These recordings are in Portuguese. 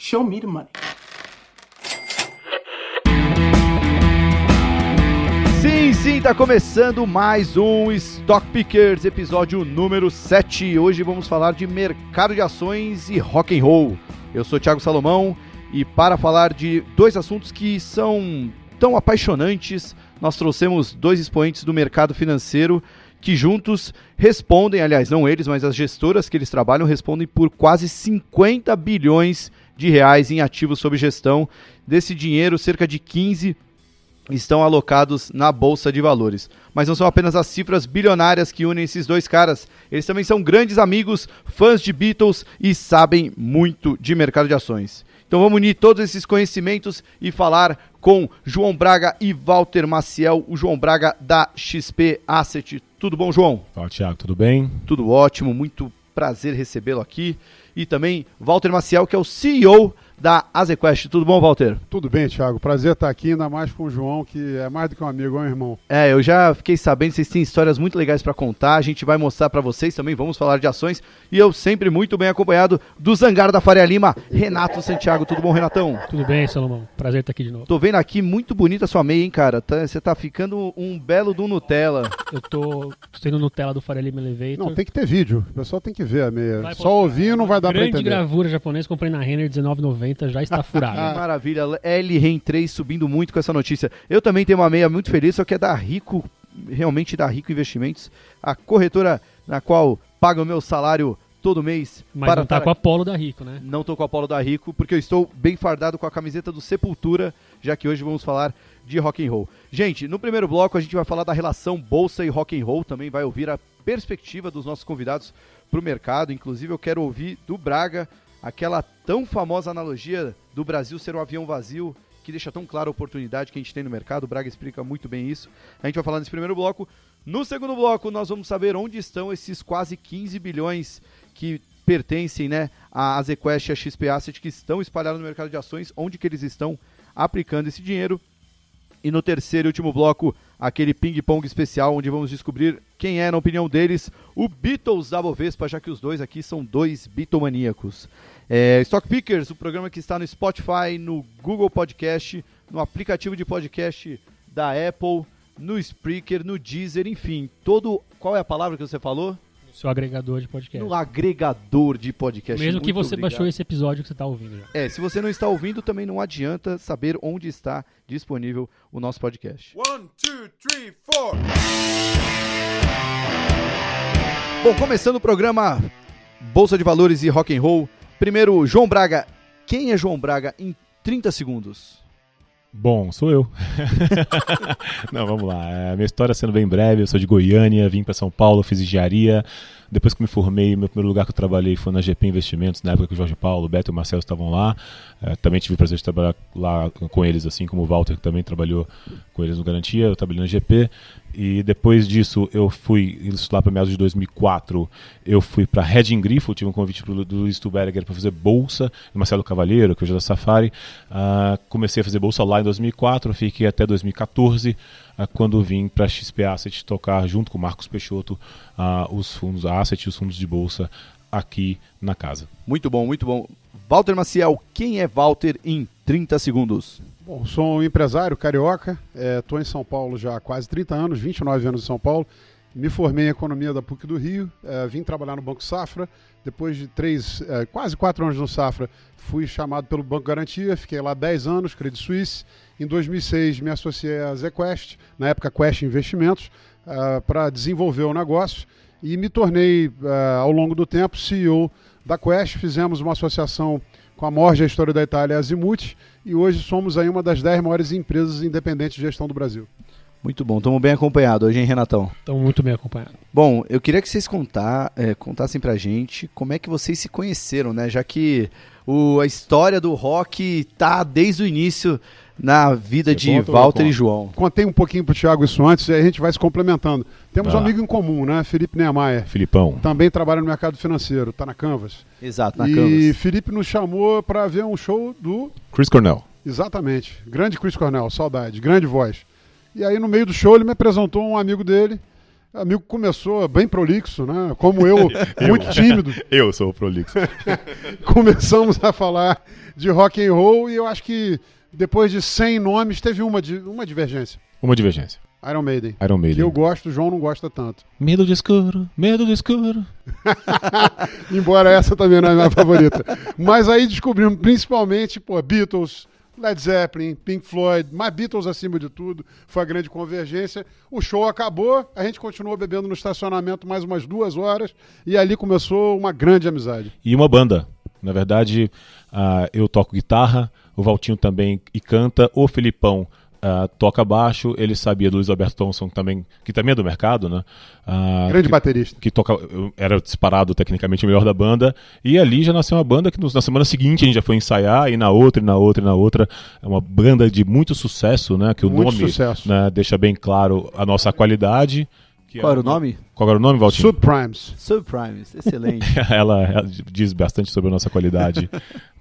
Show me the money. Sim, tá começando mais um Stock Pickers, episódio número 7. Hoje vamos falar de mercado de ações e rock and roll. Eu sou Thiago Salomão e para falar de dois assuntos que são tão apaixonantes, nós trouxemos dois expoentes do mercado financeiro que juntos respondem, aliás, não eles, mas as gestoras que eles trabalham, respondem por quase 50 bilhões de reais em ativos sob gestão. Desse dinheiro, cerca de 15 estão alocados na Bolsa de Valores. Mas não são apenas as cifras bilionárias que unem esses dois caras, eles também são grandes amigos, fãs de Beatles e sabem muito de mercado de ações. Então vamos unir todos esses conhecimentos e falar com João Braga e Walter Maciel, o João Braga da XP Asset. Tudo bom, João? Fala, Thiago, tudo bem? Tudo ótimo, muito prazer recebê-lo aqui. E também Walter Maciel, que é o CEO da AZQuest. Tudo bom, Walter? Tudo bem, Thiago. Prazer estar aqui, ainda mais com o João, que é mais do que um amigo, é um irmão. Eu já fiquei sabendo, vocês têm histórias muito legais para contar, a gente vai mostrar para vocês também, vamos falar de ações, e eu sempre muito bem acompanhado do Zangaro da Faria Lima, Renato Santiago. Tudo bom, Renatão? Tudo bem, Salomão. Prazer estar aqui de novo. Tô vendo aqui, muito bonita a sua meia, hein, cara? Você tá ficando um belo do Nutella. Eu tô sendo Nutella do Faria Lima Elevator. Não, tem que ter vídeo, o pessoal tem que ver a meia. Só ouvir não vai dar pra entender. entender. Grande gravura japonesa, comprei na Renner, R$19,90, já está furado. Maravilha, LREN 3 subindo muito com essa notícia. Eu também tenho uma meia muito feliz, só que é da Rico, realmente da Rico Investimentos, a corretora na qual paga o meu salário todo mês. Mas não tá com a Polo da Rico, né? Não tô com a Polo da Rico, porque eu estou bem fardado com a camiseta do Sepultura, já que hoje vamos falar de rock and roll. Gente, no primeiro bloco a gente vai falar da relação bolsa e rock and roll, também vai ouvir a perspectiva dos nossos convidados para o mercado. Inclusive eu quero ouvir do Braga aquela tão famosa analogia do Brasil ser um avião vazio, que deixa tão clara a oportunidade que a gente tem no mercado. O Braga explica muito bem isso. A gente vai falar nesse primeiro bloco. No segundo bloco, nós vamos saber onde estão esses quase 15 bilhões que pertencem, né, à AZQuest e à XP Asset, que estão espalhados no mercado de ações, onde que eles estão aplicando esse dinheiro. E no terceiro e último bloco, aquele ping-pong especial, onde vamos descobrir quem é, na opinião deles, o Beatles da Bovespa, já que os dois aqui são dois bitomaníacos. Stock Pickers, o programa que está no Spotify, no Google Podcast, no aplicativo de podcast da Apple, no Spreaker, no Deezer, enfim, qual é a palavra que você falou? Seu agregador de podcast. No agregador de podcast. Mesmo que você obrigado. baixou esse episódio que você está ouvindo já. Se você não está ouvindo, também não adianta saber onde está disponível o nosso podcast. 1, 2, 3, 4. Bom, começando o programa Bolsa de Valores e Rock and Roll. Primeiro, João Braga. Quem é João Braga em 30 segundos? Bom, sou eu. Não, vamos lá. Minha história sendo bem breve, eu sou de Goiânia, vim para São Paulo, fiz engenharia. Depois que me formei, meu primeiro lugar que eu trabalhei foi na GP Investimentos, na época que o Jorge Paulo, o Beto e o Marcelo estavam lá. Também tive o prazer de trabalhar lá com eles, assim como o Walter, que também trabalhou com eles no Garantia. Eu trabalhei na GP. E depois disso, eu fui, isso lá para meados de 2004, eu fui para Hedging Grifo, tive um convite do Luiz Stuberger para fazer bolsa, do Marcelo Cavalheiro, que hoje é da Safari. Comecei a fazer bolsa lá em 2004, fiquei até 2014, quando vim para a XP Asset tocar, junto com o Marcos Peixoto, os fundos Asset e os fundos de bolsa aqui na casa. Muito bom, muito bom. Walter Maciel, quem é Walter em 30 segundos? Bom, sou um empresário carioca, estou em São Paulo já há quase 30 anos, 29 anos em São Paulo. Me formei em Economia da PUC do Rio, vim trabalhar no Banco Safra. Depois de quase 4 anos no Safra, fui chamado pelo Banco Garantia, fiquei lá 10 anos, Credit Suisse. Em 2006 me associei à ZQuest, na época Quest Investimentos, para desenvolver o negócio e me tornei, ao longo do tempo, CEO da Quest. Fizemos uma associação com a maior gestora da Itália, a Azimuth, e hoje somos aí uma das 10 maiores empresas independentes de gestão do Brasil. Muito bom, estamos bem acompanhados hoje, hein, Renatão? Estamos muito bem acompanhados. Bom, eu queria que vocês contassem pra gente como é que vocês se conheceram, né? Já que a história do rock tá desde o início na vida de Walter e João. Contei um pouquinho pro Thiago isso antes e aí a gente vai se complementando. Temos um amigo em comum, né? Felipe Niemeyer. Filipão. Também trabalha no mercado financeiro, tá na Canvas. Exato, na Canvas. E Felipe nos chamou para ver um show do... Chris Cornell. Exatamente. Grande Chris Cornell, saudade, grande voz. E aí no meio do show ele me apresentou um amigo dele, Amigo começou bem prolixo, né? Como eu, muito tímido. Eu sou o prolixo. Começamos a falar de rock and roll e eu acho que depois de 100 nomes teve uma divergência. Uma divergência. Iron Maiden. Iron Maiden. Que eu gosto, o João não gosta tanto. Medo do escuro, medo do escuro. Embora essa também não é a minha favorita. Mas aí descobrimos principalmente, Beatles, Led Zeppelin, Pink Floyd, mas Beatles acima de tudo, foi a grande convergência. O show acabou, a gente continuou bebendo no estacionamento mais umas 2 horas e ali começou uma grande amizade. E uma banda. Na verdade, eu toco guitarra, o Valtinho também e canta, o Felipão toca baixo, ele sabia do Luiz Alberto Thompson também, que também é do mercado, né? Grande baterista. Que era disparado tecnicamente o melhor da banda, e ali já nasceu uma banda que na semana seguinte a gente já foi ensaiar, e na outra. É uma banda de muito sucesso, né? Que o muito nome, sucesso. Né, deixa bem claro a nossa qualidade. Qual era o nome? Qual era o nome, Valtinho? Subprimes. Subprimes, excelente. ela diz bastante sobre a nossa qualidade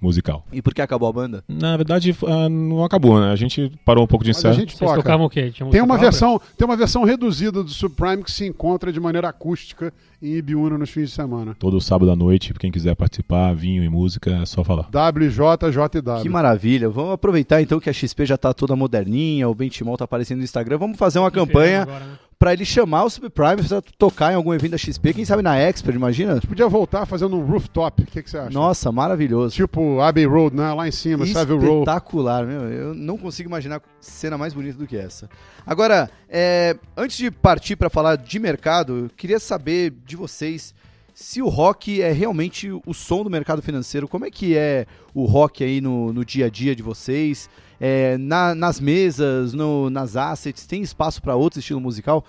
musical. E por que acabou a banda? Na verdade, não acabou, né? A gente parou um pouco de Mas ensaiar. a gente Vocês toca. tocavam o quê? Tem uma versão reduzida do Subprime que se encontra de maneira acústica em Ibiúna nos fins de semana. Todo sábado à noite, quem quiser participar, vinho e música, é só falar. WJJW. Que maravilha. Vamos aproveitar então que a XP já tá toda moderninha, o Benchimol tá aparecendo no Instagram. Vamos fazer uma campanha agora, né? pra ele chamar o Subprime pra tocar em algum evento da XP. Quem sabe na Expert, imagina? Podia voltar fazendo um rooftop. O que você acha? Nossa, maravilhoso. Tipo Abbey Road, né? Lá em cima, Savile Row. Espetacular, meu. Eu não consigo imaginar cena mais bonita do que essa. Agora, antes de partir para falar de mercado, eu queria saber de vocês se o rock é realmente o som do mercado financeiro. Como é que é o rock aí no dia a dia de vocês? Nas mesas, nas assets, tem espaço para outro estilo musical?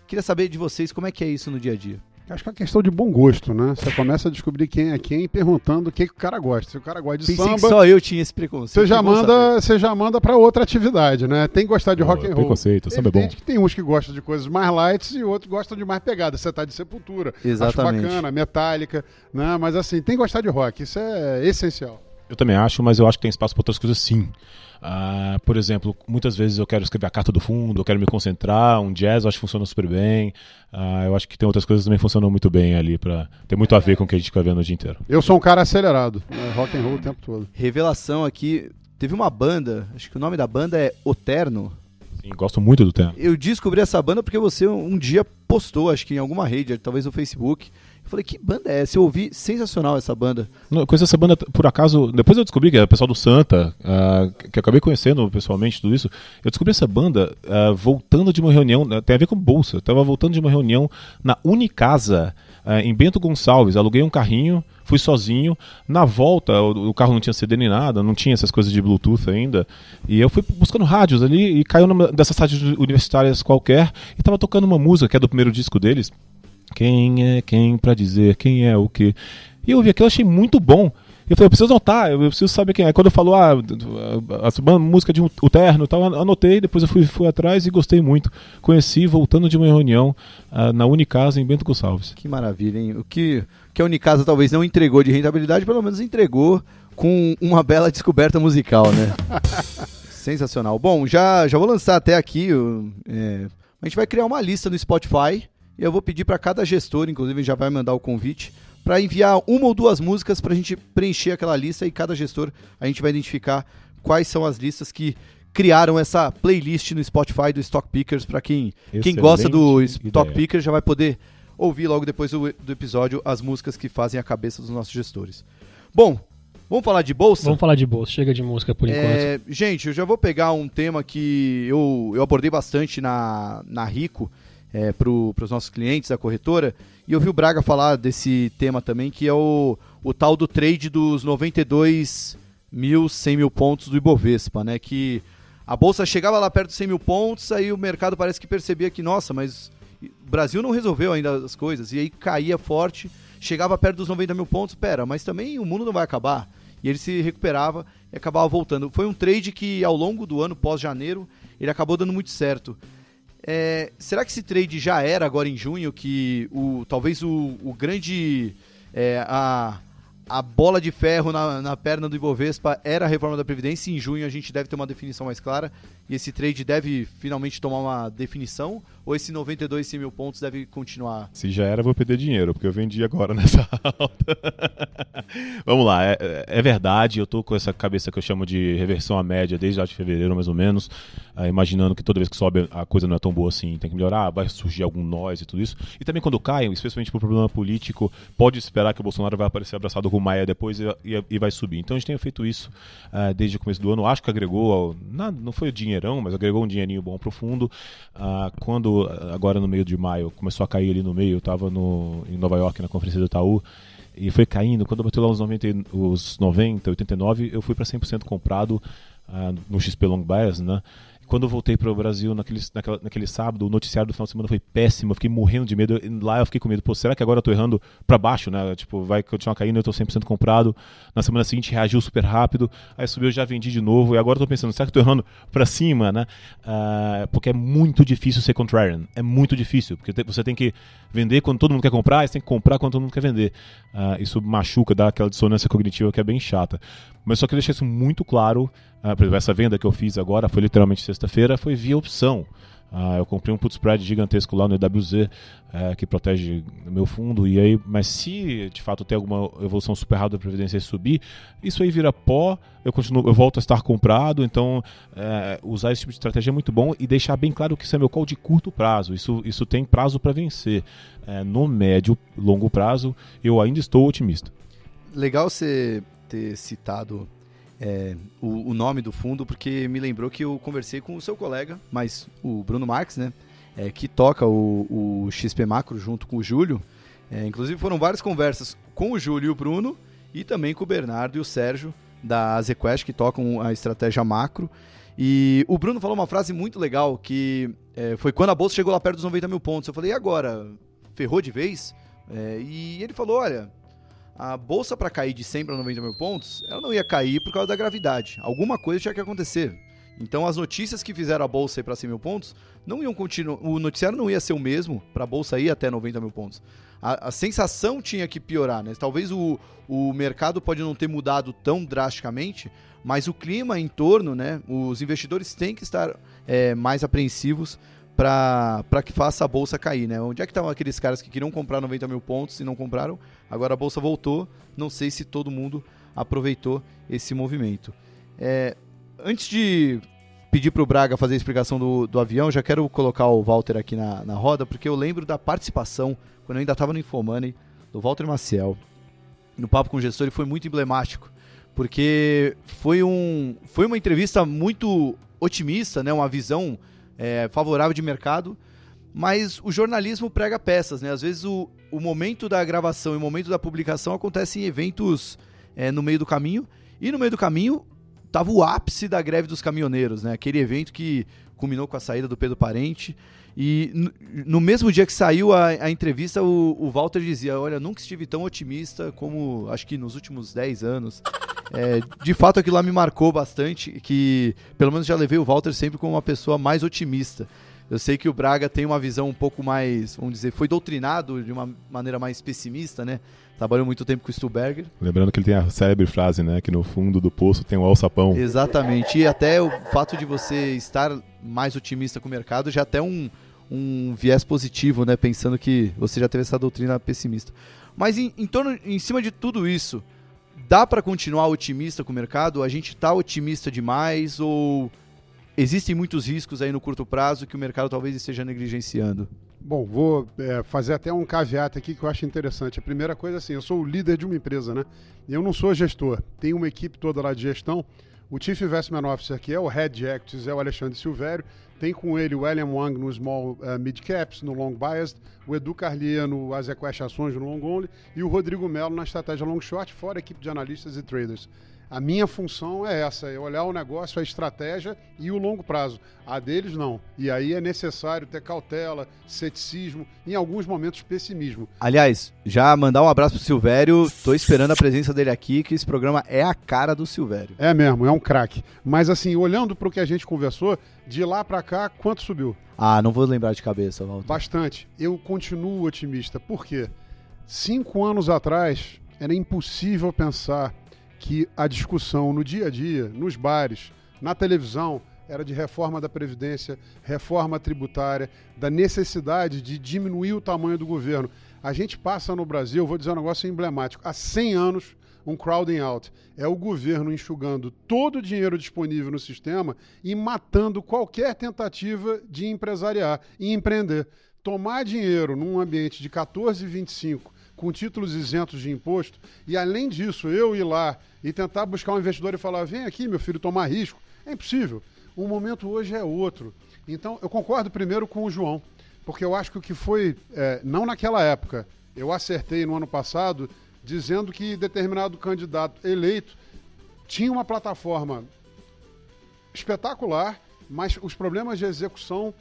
Queria saber de vocês como é que é isso no dia a dia. Acho que é uma questão de bom gosto, né? Você começa a descobrir quem é quem perguntando o que o cara gosta. Se o cara gosta de Pensei samba, que só eu tinha esse preconceito. você já manda para outra atividade, né? Tem que gostar de rock and roll. Preconceito, samba é bom. Evidente que tem uns que gostam de coisas mais light e outros gostam de mais pegada. Você tá de Sepultura. Exatamente. Acho bacana, Metallica, né? Mas assim, tem que gostar de rock. Isso é essencial. Eu também acho, mas eu acho que tem espaço para outras coisas sim. Por exemplo, muitas vezes eu quero escrever a carta do fundo, eu quero me concentrar, um jazz eu acho que funciona super bem. Eu acho que tem outras coisas que também funcionam muito bem ali, tem muito a ver com o que a gente vai vendo o dia inteiro. Eu sou um cara acelerado, rock and roll o tempo todo. Revelação aqui, teve uma banda, acho que o nome da banda é Oterno. Sim, gosto muito do tema. Eu descobri essa banda porque você um dia postou, acho que em alguma rede, talvez no Facebook. Eu falei, que banda é essa? Eu ouvi, sensacional essa banda. Não, conheço essa banda, por acaso, depois eu descobri que é o pessoal do Santa, que eu acabei conhecendo pessoalmente, tudo isso. Eu descobri essa banda voltando de uma reunião, tem a ver com bolsa. Eu tava voltando de uma reunião na Unicasa, em Bento Gonçalves. Aluguei um carrinho, fui sozinho. Na volta, o carro não tinha CD nem nada, não tinha essas coisas de Bluetooth ainda. E eu fui buscando rádios ali e caiu numa dessas rádios universitárias qualquer e tava tocando uma música que é do primeiro disco deles. Quem é quem pra dizer quem é o quê? E eu ouvi aquilo, eu achei muito bom. Eu falei, eu preciso anotar, eu preciso saber quem é. Quando eu falou, a música de Oterno e tal, anotei, depois eu fui atrás e gostei muito. Conheci voltando de uma reunião na Unicasa em Bento Gonçalves. Que maravilha, hein? O que a Unicasa talvez não entregou de rentabilidade, pelo menos entregou com uma bela descoberta musical, né? Sensacional. Bom, já vou lançar até aqui, a gente vai criar uma lista no Spotify. E eu vou pedir para cada gestor, inclusive já vai mandar o convite, para enviar uma ou duas músicas para a gente preencher aquela lista e cada gestor a gente vai identificar quais são as listas que criaram essa playlist no Spotify do Stock Pickers. Para quem gosta do Stock Pickers já vai poder ouvir logo depois do episódio as músicas que fazem a cabeça dos nossos gestores. Bom, vamos falar de bolsa? Vamos falar de bolsa, chega de música por enquanto. Gente, eu já vou pegar um tema que eu abordei bastante na Rico, para os nossos clientes, a corretora, e eu vi o Braga falar desse tema também, que é o tal do trade dos 92 mil, 100 mil pontos do Ibovespa, né? Que a bolsa chegava lá perto de 100 mil pontos, aí o mercado parece que percebia que, nossa, mas o Brasil não resolveu ainda as coisas, e aí caía forte, chegava perto dos 90 mil pontos, mas também o mundo não vai acabar. E ele se recuperava e acabava voltando. Foi um trade que ao longo do ano, pós-janeiro, ele acabou dando muito certo. Será que esse trade já era agora em junho, que talvez o grande, a bola de ferro na perna do Ibovespa era a reforma da Previdência, e em junho a gente deve ter uma definição mais clara? e esse trade deve finalmente tomar uma definição? Ou esse 92 100 mil pontos deve continuar? Se já era, vou perder dinheiro, porque eu vendi agora nessa alta. Vamos lá, é verdade, eu tô com essa cabeça que eu chamo de reversão à média desde lá de fevereiro, mais ou menos, imaginando que toda vez que sobe a coisa não é tão boa assim, tem que melhorar, vai surgir algum noise e tudo isso. E também quando cai, especialmente por problema político, pode esperar que o Bolsonaro vai aparecer abraçado com o Maia depois e vai subir. Então a gente tem feito isso desde o começo do ano, acho que agregou, não foi dinheirão, mas agregou um dinheirinho bom pro fundo. Quando agora no meio de maio começou a cair ali no meio, eu estava em Nova York na conferência do Itaú e foi caindo, quando bateu lá os 90, 89, eu fui para 100% comprado no XP Long Bias, né? Quando eu voltei para o Brasil naquele sábado, o noticiário do final de semana foi péssimo, eu fiquei morrendo de medo. Lá eu fiquei com medo, pô, será que agora eu tô errando para baixo, né? Tipo, vai continuar caindo, eu tô 100% comprado. Na semana seguinte reagiu super rápido, aí subiu, eu já vendi de novo, e agora eu tô pensando, será que eu tô errando para cima, né? Porque é muito difícil ser contrarian, é muito difícil, porque você tem que vender quando todo mundo quer comprar, e você tem que comprar quando todo mundo quer vender. Isso machuca, dá aquela dissonância cognitiva que é bem chata. Mas só que deixar isso muito claro, por exemplo, essa venda que eu fiz agora, foi literalmente sexta-feira, foi via opção. Eu comprei um put spread gigantesco lá no EWZ, que protege o meu fundo, e aí, mas se de fato tem alguma evolução super rápida da Previdência e subir, isso aí vira pó, eu volto a estar comprado. Então usar esse tipo de estratégia é muito bom e deixar bem claro que isso é meu call de curto prazo, isso tem prazo para vencer. No médio, longo prazo, eu ainda estou otimista. Legal você ter citado o nome do fundo, porque me lembrou que eu conversei com o seu colega, mas o Bruno Marques, né, que toca o XP Macro junto com o Júlio. Inclusive foram várias conversas com o Júlio e o Bruno, e também com o Bernardo e o Sérgio da Azequest, que tocam a estratégia macro. E o Bruno falou uma frase muito legal, que foi quando a bolsa chegou lá perto dos 90 mil pontos. Eu falei, e agora? Ferrou de vez? E ele falou, olha, a bolsa para cair de 100 para 90 mil pontos, ela não ia cair por causa da gravidade. Alguma coisa tinha que acontecer. Então as notícias que fizeram a bolsa ir para 100 mil pontos não iam continuar. O noticiário não ia ser o mesmo para a bolsa ir até 90 mil pontos. A sensação tinha que piorar, né? Talvez o mercado pode não ter mudado tão drasticamente, mas o clima em torno, né? Os investidores têm que estar mais apreensivos para que faça a bolsa cair, né? Onde é que estavam aqueles caras que queriam comprar 90 mil pontos e não compraram? Agora a bolsa voltou, não sei se todo mundo aproveitou esse movimento. Antes de pedir para o Braga fazer a explicação do avião, já quero colocar o Walter aqui na roda, porque eu lembro da participação, quando eu ainda estava no Infomoney, do Walter Maciel, no Papo com o Gestor, e foi muito emblemático, porque foi uma entrevista muito otimista, né? Uma visão favorável de mercado, mas o jornalismo prega peças, né? Às vezes o momento da gravação e o momento da publicação acontecem em eventos no meio do caminho, e no meio do caminho estava o ápice da greve dos caminhoneiros, né? Aquele evento que culminou com a saída do Pedro Parente, e no mesmo dia que saiu a entrevista, o Walter dizia, olha, nunca estive tão otimista como acho que nos últimos 10 anos. De fato, aquilo lá me marcou bastante, que pelo menos já levei o Walter sempre como uma pessoa mais otimista. Eu sei que o Braga tem uma visão um pouco mais, vamos dizer, foi doutrinado de uma maneira mais pessimista, né? Trabalhou muito tempo com o Stuberger. Lembrando que ele tem a célebre frase, né? Que no fundo do poço tem o alçapão. Exatamente. E até o fato de você estar mais otimista com o mercado já até um viés positivo, né? Pensando que você já teve essa doutrina pessimista. Mas em cima de tudo isso, dá para continuar otimista com o mercado? A gente está otimista demais ou existem muitos riscos aí no curto prazo que o mercado talvez esteja negligenciando? Bom, vou fazer até um caveat aqui que eu acho interessante. A primeira coisa, assim, eu sou o líder de uma empresa, né? Eu não sou gestor. Tenho uma equipe toda lá de gestão. O Chief Investment Officer, que é o Head de Equities, é o Alexandre Silvério. Tem com ele o William Wang no Small Mid Caps, no Long Biased, o Edu Carlia no Azequest Ações, no Long Only, e o Rodrigo Melo na estratégia Long Short, fora a equipe de analistas e traders. A minha função é essa, é olhar o negócio, a estratégia e o longo prazo. A deles não. E aí é necessário ter cautela, ceticismo, em alguns momentos pessimismo. Aliás, já mandar um abraço pro Silvério, tô esperando a presença dele aqui, que esse programa é a cara do Silvério. É mesmo, é um craque. Mas assim, olhando para o que a gente conversou, de lá para cá, quanto subiu? Não vou lembrar de cabeça, Walter. Bastante. Eu continuo otimista. Por quê? 5 anos atrás, era impossível pensar que a discussão no dia a dia, nos bares, na televisão, era de reforma da Previdência, reforma tributária, da necessidade de diminuir o tamanho do governo. A gente passa no Brasil, vou dizer um negócio emblemático, há 100 anos um crowding out. É o governo enxugando todo o dinheiro disponível no sistema e matando qualquer tentativa de empresariar e empreender. Tomar dinheiro num ambiente de 14,25 com títulos isentos de imposto e, além disso, eu ir lá e tentar buscar um investidor e falar, vem aqui, meu filho, tomar risco, é impossível. O momento hoje é outro. Então, eu concordo primeiro com o João, porque eu acho que o que foi, não naquela época, eu acertei no ano passado, dizendo que determinado candidato eleito tinha uma plataforma espetacular, mas os problemas de execução,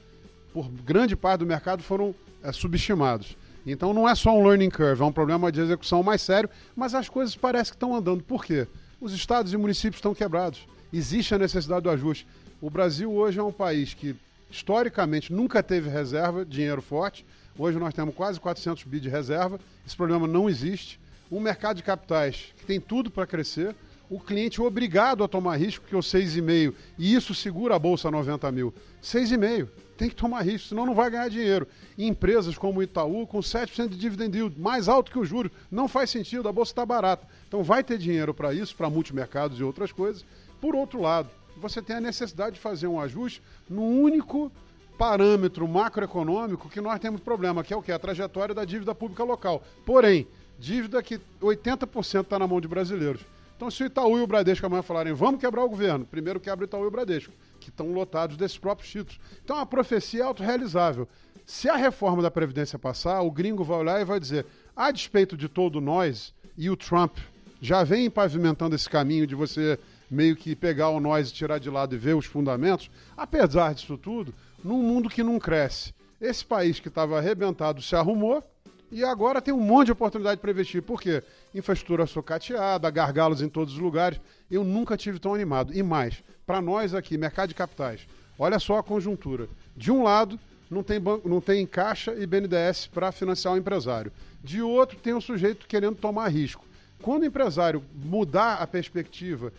por grande parte do mercado, foram subestimados. Então não é só um learning curve, é um problema de execução mais sério, mas as coisas parecem que estão andando. Por quê? Os estados e municípios estão quebrados. Existe a necessidade do ajuste. O Brasil hoje é um país que, historicamente, nunca teve reserva, dinheiro forte. Hoje nós temos quase 400 bi de reserva. Esse problema não existe. Um mercado de capitais que tem tudo para crescer. O cliente obrigado a tomar risco, que é o 6,5, e isso segura a bolsa a 90 mil. 6,5. Tem que tomar risco, senão não vai ganhar dinheiro. E empresas como o Itaú, com 7% de dividend yield, mais alto que o juro, não faz sentido, a bolsa está barata. Então vai ter dinheiro para isso, para multimercados e outras coisas. Por outro lado, você tem a necessidade de fazer um ajuste no único parâmetro macroeconômico que nós temos problema, que é o quê? A trajetória da dívida pública local. Porém, dívida que 80% está na mão de brasileiros. Então, se o Itaú e o Bradesco amanhã falarem, vamos quebrar o governo, primeiro quebra o Itaú e o Bradesco, que estão lotados desses próprios títulos. Então, a profecia é autorrealizável. Se a reforma da Previdência passar, o gringo vai olhar e vai dizer, a despeito de todo nós, e o Trump já vem pavimentando esse caminho de você meio que pegar o nós e tirar de lado e ver os fundamentos, apesar disso tudo, num mundo que não cresce, esse país que estava arrebentado se arrumou, e agora tem um monte de oportunidade para investir. Por quê? Infraestrutura sucateada, gargalos em todos os lugares. Eu nunca tive tão animado. E mais, para nós aqui, mercado de capitais, olha só a conjuntura. De um lado, não tem caixa e BNDES para financiar o empresário. De outro, tem um sujeito querendo tomar risco. Quando o empresário mudar a perspectiva,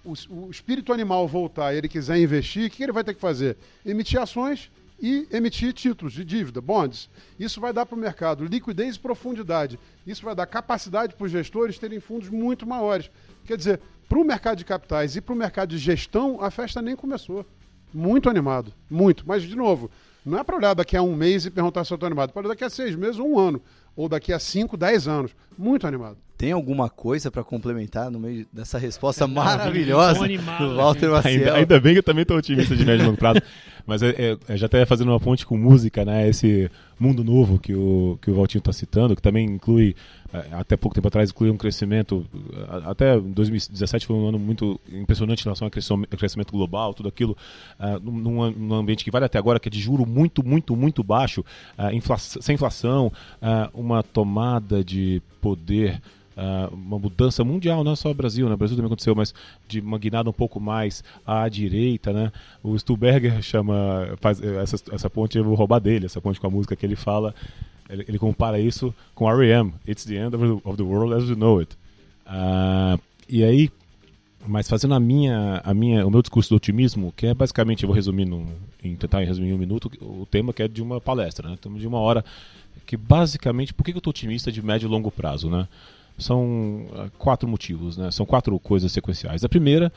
o espírito animal voltar e ele quiser investir, o que ele vai ter que fazer? Emitir ações e emitir títulos de dívida, bonds. Isso vai dar para o mercado liquidez e profundidade. Isso vai dar capacidade para os gestores terem fundos muito maiores. Quer dizer, para o mercado de capitais e para o mercado de gestão, a festa nem começou. Muito animado, muito. Mas, de novo, não é para olhar daqui a um mês e perguntar se eu estou animado. Pode olhar daqui a 6 meses ou um ano. Ou daqui a 5, 10 anos. Muito animado. Tem alguma coisa para complementar no meio dessa resposta maravilhosa do Walter Maciel? Ainda bem que eu também estou otimista de médio e longo prazo. Mas já até fazendo uma ponte com música, né? Esse mundo novo que o Valtinho está citando, que também inclui, até pouco tempo atrás, inclui um crescimento, até 2017 foi um ano muito impressionante em relação ao crescimento global, tudo aquilo, num ambiente que vale até agora, que é de juro muito, muito, muito baixo, sem inflação, uma tomada de poder, uma mudança mundial, não é só o Brasil, né? O Brasil também aconteceu, mas de uma guinada um pouco mais à direita, né? O Stuhlberger faz essa ponte, eu vou roubar dele, essa ponte com a música que ele fala, ele compara isso com R.E.M., It's the End of the World as We Know It. E aí, mas fazendo o meu discurso do otimismo, que é basicamente, eu vou tentar resumir em um minuto, o tema que é de uma palestra, né? Estamos de uma hora, que basicamente, por que eu estou otimista de médio e longo prazo, né? São 4 motivos, né? São 4 coisas sequenciais. A primeira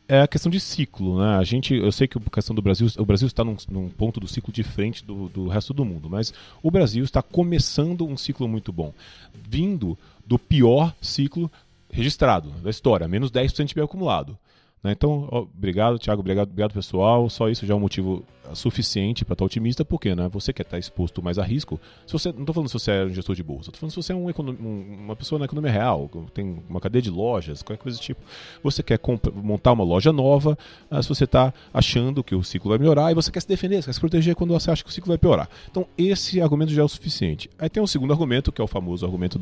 é a questão de ciclo, né? Eu sei que a questão do Brasil, o Brasil está num ponto do ciclo diferente do resto do mundo, mas o Brasil está começando um ciclo muito bom, vindo do pior ciclo registrado da história, menos 10% de PIB acumulado. Então, obrigado, Thiago, obrigado pessoal. Só isso já é um motivo suficiente para estar otimista, porque, né, você quer estar exposto mais a risco. Não estou falando se você é um gestor de bolsa, estou falando se você é uma pessoa na economia real, tem uma cadeia de lojas, qualquer coisa do tipo. Você quer montar uma loja nova, se você está achando que o ciclo vai melhorar, e você quer se defender, você quer se proteger quando você acha que o ciclo vai piorar. Então, esse argumento já é o suficiente. Aí tem um segundo argumento, que é o famoso argumento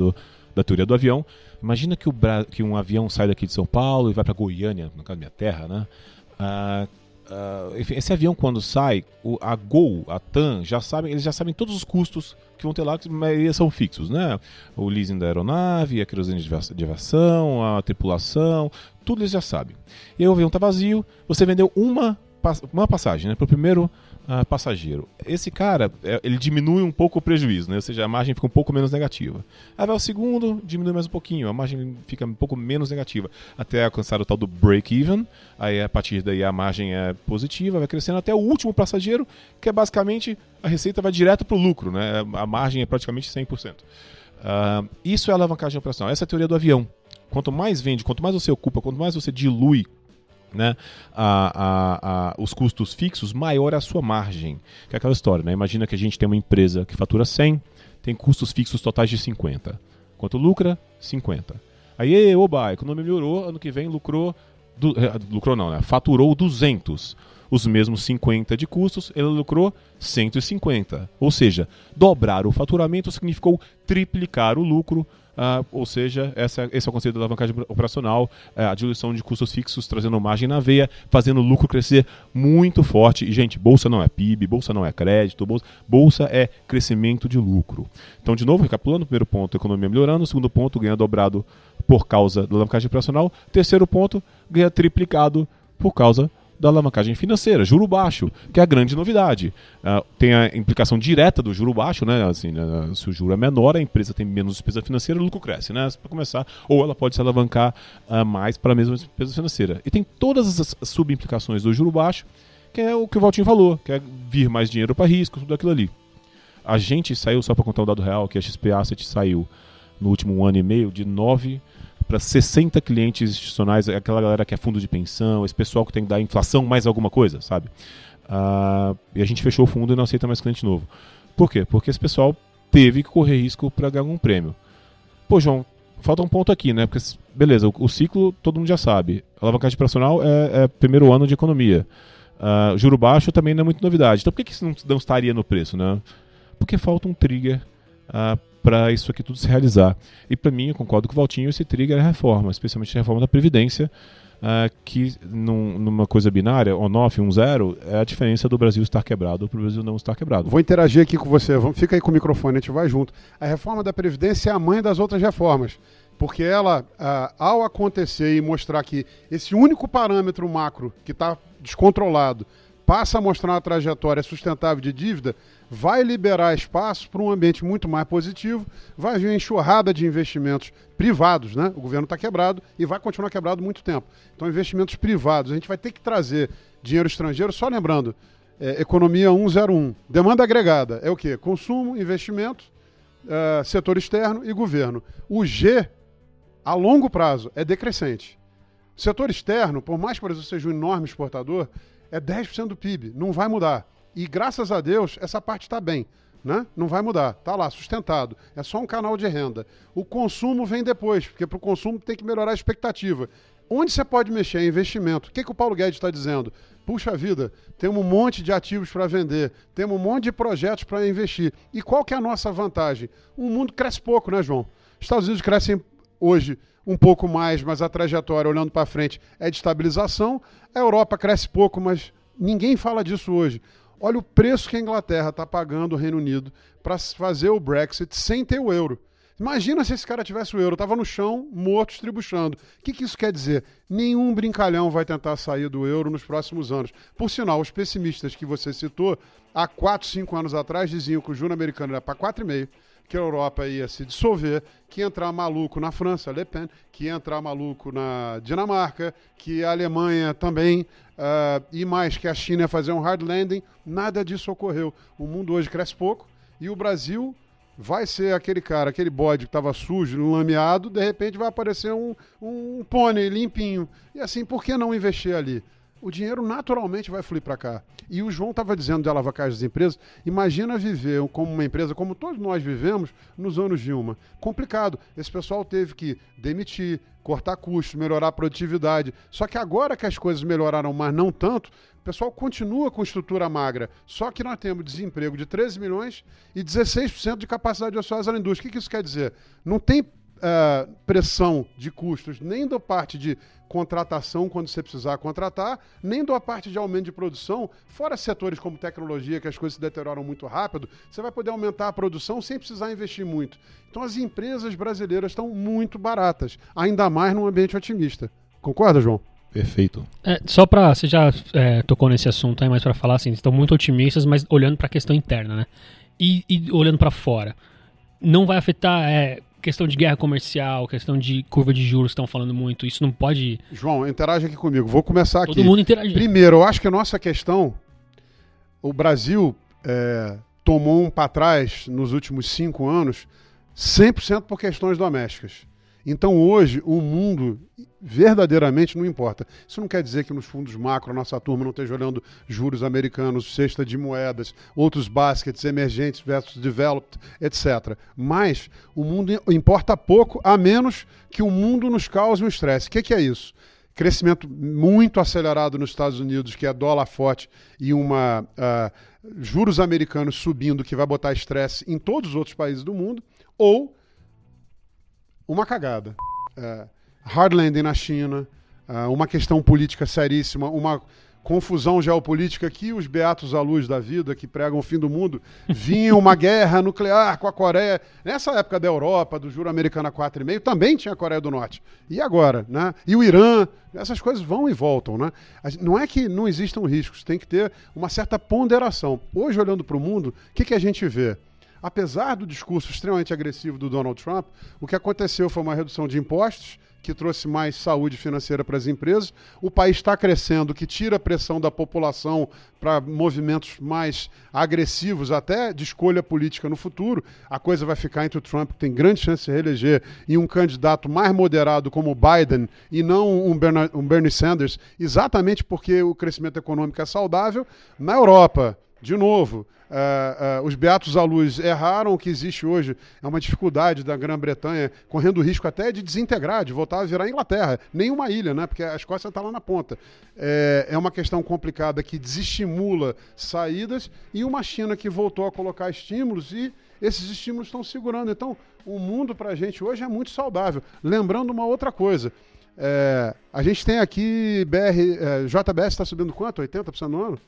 da teoria do avião. Imagina que um avião sai daqui de São Paulo e vai para Goiânia, no caso da minha terra, né? Enfim, esse avião, quando sai, a Gol, a TAM, eles já sabem todos os custos que vão ter lá, que a maioria são fixos, né? O leasing da aeronave, a querosene de aviação, a tripulação, tudo eles já sabem. E aí o avião está vazio, você vendeu uma uma passagem, né? Para o primeiro passageiro. Esse cara, ele diminui um pouco o prejuízo, né? Ou seja, a margem fica um pouco menos negativa. Aí vai o segundo, diminui mais um pouquinho, a margem fica um pouco menos negativa, até alcançar o tal do break-even. Aí a partir daí a margem é positiva, vai crescendo até o último passageiro, que é basicamente a receita vai direto para o lucro, né? A margem é praticamente 100%. Isso é alavancagem operacional. Essa é a teoria do avião. Quanto mais vende, quanto mais você ocupa, quanto mais você dilui, né, os custos fixos, maior é a sua margem. Que é aquela história, né? Imagina que a gente tem uma empresa que fatura 100, tem custos fixos totais de 50. Quanto lucra? 50. Aí, oba, a economia melhorou, ano que vem lucrou não, né? Faturou 200. Os mesmos 50 de custos, ele lucrou 150. Ou seja, dobrar o faturamento significou triplicar o lucro. Ou seja, esse é o conceito da alavancagem operacional, a diluição de custos fixos, trazendo margem na veia, fazendo o lucro crescer muito forte. E, gente, bolsa não é PIB, bolsa não é crédito, bolsa é crescimento de lucro. Então, de novo, recapitulando, primeiro ponto, economia melhorando, segundo ponto, ganha dobrado por causa da alavancagem operacional, terceiro ponto, ganha triplicado por causa da alavancagem financeira, juro baixo, que é a grande novidade. Tem a implicação direta do juro baixo, né? Assim, se o juro é menor, a empresa tem menos despesa financeira, o lucro cresce, né? Para começar, ou ela pode se alavancar mais para a mesma despesa financeira. E tem todas as subimplicações do juro baixo, que é o que o Valtinho falou, que é vir mais dinheiro para risco, tudo aquilo ali. A gente saiu, só para contar um dado real, que a XP Asset saiu no último ano e meio de 9 para 60 clientes institucionais, aquela galera que é fundo de pensão, esse pessoal que tem que dar inflação mais alguma coisa, sabe? E a gente fechou o fundo e não aceita mais cliente novo. Por quê? Porque esse pessoal teve que correr risco para ganhar um prêmio. Pô, João, falta um ponto aqui, né? Porque, beleza, o ciclo todo mundo já sabe. A alavancagem operacional é primeiro ano de economia. Juro baixo também não é muito novidade. Então por que isso não estaria no preço, né? Porque falta um trigger para isso aqui tudo se realizar. E para mim, eu concordo com o Valtinho, esse trigger é a reforma, especialmente a reforma da Previdência, que numa coisa binária, on-off, 1-0, é a diferença do Brasil estar quebrado para o Brasil não estar quebrado. Vou interagir aqui com você, fica aí com o microfone, a gente vai junto. A reforma da Previdência é a mãe das outras reformas, porque ela, ao acontecer e mostrar que esse único parâmetro macro que está descontrolado passa a mostrar uma trajetória sustentável de dívida, vai liberar espaço para um ambiente muito mais positivo, vai vir uma enxurrada de investimentos privados, né? O governo está quebrado e vai continuar quebrado muito tempo. Então, investimentos privados, a gente vai ter que trazer dinheiro estrangeiro, só lembrando, economia 101, demanda agregada, é o quê? Consumo, investimento, setor externo e governo. O G, a longo prazo, é decrescente. O setor externo, por mais que o Brasil seja um enorme exportador, é 10% do PIB, não vai mudar. E graças a Deus, essa parte está bem, né? Não vai mudar, está lá, sustentado. É só um canal de renda. O consumo vem depois, porque para o consumo tem que melhorar a expectativa. Onde você pode mexer é investimento. O que o Paulo Guedes está dizendo? Puxa vida, temos um monte de ativos para vender, temos um monte de projetos para investir. E qual que é a nossa vantagem? O mundo cresce pouco, né, João? Os Estados Unidos crescem hoje um pouco mais, mas a trajetória, olhando para frente, é de estabilização. A Europa cresce pouco, mas ninguém fala disso hoje. Olha o preço que a Inglaterra está pagando o Reino Unido para fazer o Brexit sem ter o euro. Imagina se esse cara tivesse o euro, estava no chão, morto, estribuchando. O que isso quer dizer? Nenhum brincalhão vai tentar sair do euro nos próximos anos. Por sinal, os pessimistas que você citou, há 4, 5 anos atrás, diziam que o juro americano era para 4,5%, que a Europa ia se dissolver, que ia entrar maluco na França, Le Pen, que ia entrar maluco na Dinamarca, que a Alemanha também, e mais, que a China ia fazer um hard landing. Nada disso ocorreu. O mundo hoje cresce pouco e o Brasil vai ser aquele cara, aquele bode que estava sujo, lameado, de repente vai aparecer um pônei limpinho. E assim, por que não investir ali? O dinheiro naturalmente vai fluir para cá. E o João estava dizendo de alavancagem das empresas, imagina viver como uma empresa, como todos nós vivemos nos anos Dilma. Complicado. Esse pessoal teve que demitir, cortar custos, melhorar a produtividade. Só que agora que as coisas melhoraram, mas não tanto, o pessoal continua com estrutura magra. Só que nós temos desemprego de 13 milhões e 16% de capacidade ociosa na indústria. O que isso quer dizer? Não tem pressão de custos, nem da parte de contratação, quando você precisar contratar, nem da parte de aumento de produção, fora setores como tecnologia, que as coisas se deterioram muito rápido, você vai poder aumentar a produção sem precisar investir muito. Então as empresas brasileiras estão muito baratas, ainda mais num ambiente otimista. Concorda, João? Perfeito. Só para você já tocou nesse assunto aí, mas para falar assim, estão muito otimistas, mas olhando para a questão interna, né? E olhando para fora, não vai afetar questão de guerra comercial, questão de curva de juros que estão falando muito. Isso não pode. João, interage aqui comigo. Vou começar aqui. Todo mundo interagir. Primeiro, eu acho que a nossa questão, o Brasil tomou um para trás nos últimos 5 anos, 100% por questões domésticas. Então hoje o mundo verdadeiramente não importa. Isso não quer dizer que nos fundos macro a nossa turma não esteja olhando juros americanos, cesta de moedas, outros baskets, emergentes versus developed, etc. Mas o mundo importa pouco, a menos que o mundo nos cause um estresse. O que é isso? Crescimento muito acelerado nos Estados Unidos, que é dólar forte, e juros americanos subindo, que vai botar estresse em todos os outros países do mundo, ou uma cagada. Hard landing na China, uma questão política seríssima, uma confusão geopolítica que os beatos à luz da vida, que pregam o fim do mundo, vinha uma guerra nuclear com a Coreia. Nessa época da Europa, do juro americano a 4,5, também tinha a Coreia do Norte. E agora? Né? E o Irã, essas coisas vão e voltam. Né? Não é que não existam riscos, tem que ter uma certa ponderação. Hoje, olhando para o mundo, o que a gente vê? Apesar do discurso extremamente agressivo do Donald Trump, o que aconteceu foi uma redução de impostos, que trouxe mais saúde financeira para as empresas. O país está crescendo, que tira a pressão da população para movimentos mais agressivos, até de escolha política no futuro. A coisa vai ficar entre o Trump, que tem grande chance de se reeleger, e um candidato mais moderado como o Biden, e não um Bernie Sanders, exatamente porque o crescimento econômico é saudável. Na Europa, de novo, os beatos à luz erraram. O que existe hoje é uma dificuldade da Grã-Bretanha, correndo o risco até de desintegrar, de voltar a virar Inglaterra. Nenhuma ilha, né? Porque a Escócia está lá na ponta. É uma questão complicada que desestimula saídas, e uma China que voltou a colocar estímulos, e esses estímulos estão segurando. Então, o mundo para a gente hoje é muito saudável. Lembrando uma outra coisa, a gente tem aqui JBS está subindo quanto? 80% no ano?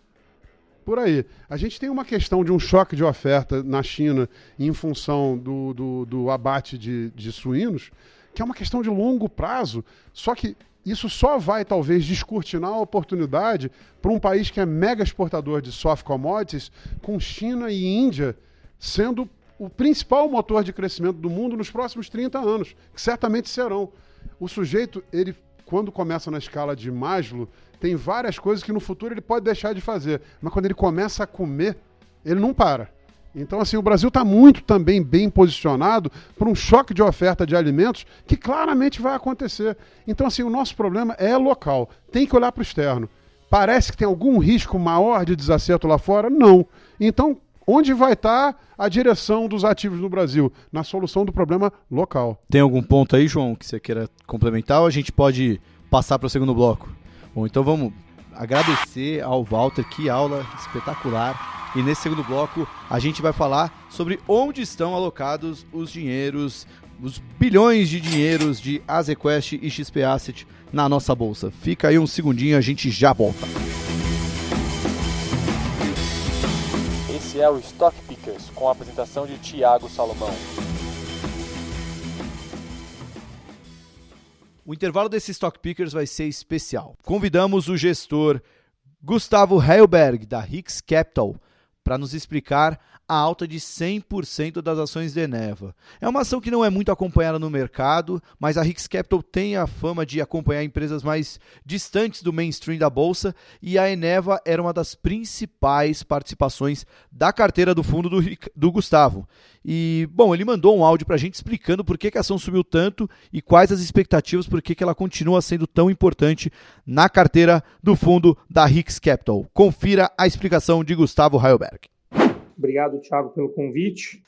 Por aí. A gente tem uma questão de um choque de oferta na China em função do abate de suínos, que é uma questão de longo prazo, só que isso só vai talvez descortinar a oportunidade para um país que é mega exportador de soft commodities, com China e Índia sendo o principal motor de crescimento do mundo nos próximos 30 anos, que certamente serão. O sujeito, ele, quando começa na escala de Maslow, tem várias coisas que no futuro ele pode deixar de fazer, mas quando ele começa a comer, ele não para. Então, assim, o Brasil está muito também bem posicionado para um choque de oferta de alimentos que claramente vai acontecer. Então, assim, o nosso problema é local. Tem que olhar para o externo. Parece que tem algum risco maior de desacerto lá fora? Não. Então, onde vai estar a direção dos ativos no Brasil? Na solução do problema local. Tem algum ponto aí, João, que você queira complementar, ou a gente pode passar para o segundo bloco? Bom, então vamos agradecer ao Walter, que aula espetacular. E nesse segundo bloco a gente vai falar sobre onde estão alocados os dinheiros, os bilhões de dinheiros de Azequest e XP Asset na nossa bolsa. Fica aí um segundinho, a gente já volta. Esse é o Stock Pickers, com a apresentação de Thiago Salomão. O intervalo desse Stock Pickers vai ser especial. Convidamos o gestor Gustavo Heilberg, da Hicks Capital, para nos explicar a alta de 100% das ações da Eneva. É uma ação que não é muito acompanhada no mercado, mas a Hicks Capital tem a fama de acompanhar empresas mais distantes do mainstream da bolsa, e a Eneva era uma das principais participações da carteira do fundo do Gustavo. E, bom, ele mandou um áudio para a gente explicando por que a ação subiu tanto e quais as expectativas, por que ela continua sendo tão importante na carteira do fundo da Hicks Capital. Confira a explicação de Gustavo Heilberg. Obrigado, Thiago, pelo convite.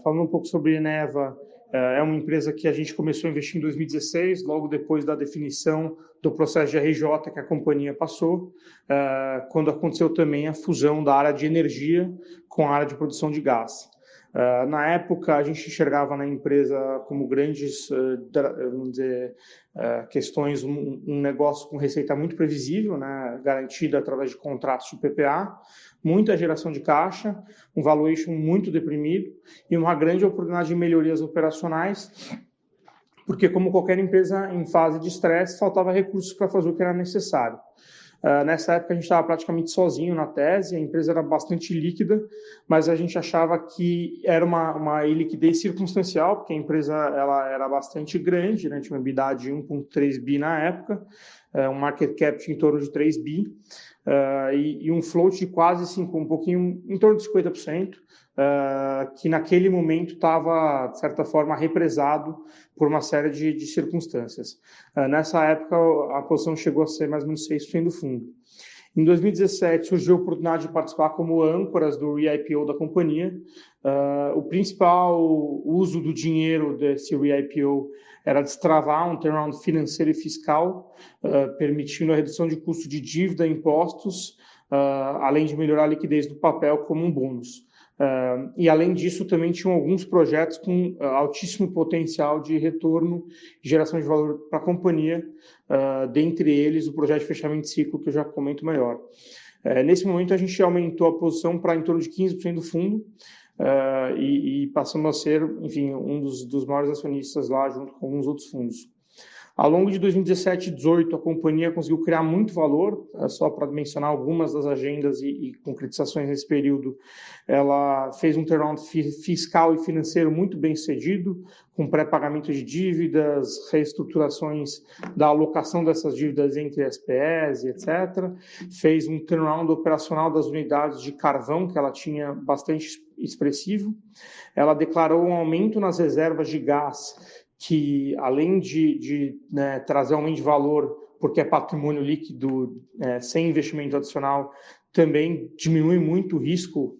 Falando um pouco sobre a Eneva, é uma empresa que a gente começou a investir em 2016, logo depois da definição do processo de RJ que a companhia passou, quando aconteceu também a fusão da área de energia com a área de produção de gás. Na época, a gente enxergava na empresa como grandes, vamos dizer, questões, um negócio com receita muito previsível, né, garantida através de contratos de PPA, muita geração de caixa, um valuation muito deprimido e uma grande oportunidade de melhorias operacionais, porque como qualquer empresa em fase de estresse, faltava recursos para fazer o que era necessário. Nessa época a gente estava praticamente sozinho na tese, a empresa era bastante líquida, mas a gente achava que era uma iliquidez circunstancial, porque a empresa ela era bastante grande, né? Tinha uma EBITDA de 1,3 bi na época, um market cap em torno de 3 bi, e um float de quase 5, um pouquinho em torno de 50%, que naquele momento estava, de certa forma, represado por uma série de circunstâncias. Nessa época, a posição chegou a ser mais ou menos 6% do fundo. Em 2017, surgiu a oportunidade de participar como âncoras do re-IPO da companhia. O principal uso do dinheiro desse re-IPO era destravar um turnaround financeiro e fiscal, permitindo a redução de custo de dívida e impostos, além de melhorar a liquidez do papel como um bônus. E, além disso, também tinham alguns projetos com altíssimo potencial de retorno e geração de valor para a companhia, dentre eles o projeto de fechamento de ciclo, que eu já comento melhor. Nesse momento, a gente aumentou a posição para em torno de 15% do fundo e passamos a ser, enfim, um dos maiores acionistas lá, junto com alguns outros fundos. Ao longo de 2017 e 2018, a companhia conseguiu criar muito valor, só para mencionar algumas das agendas e concretizações nesse período. Ela fez um turnaround fiscal e financeiro muito bem sucedido, com pré-pagamento de dívidas, reestruturações da alocação dessas dívidas entre SPEs, etc. Fez um turnaround operacional das unidades de carvão, que ela tinha bastante expressivo. Ela declarou um aumento nas reservas de gás, que além de trazer aumento de valor, porque é patrimônio líquido sem investimento adicional, também diminui muito o risco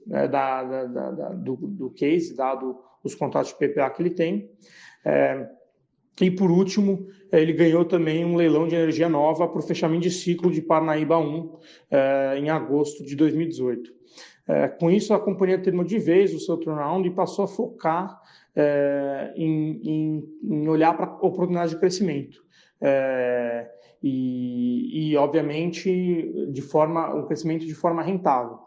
do case, dado os contratos de PPA que ele tem. E, por último, ele ganhou também um leilão de energia nova para o fechamento de ciclo de Parnaíba 1 em agosto de 2018. Com isso, a companhia terminou de vez o seu turnaround e passou a focar em olhar para oportunidades de crescimento. E, obviamente, um crescimento de forma rentável.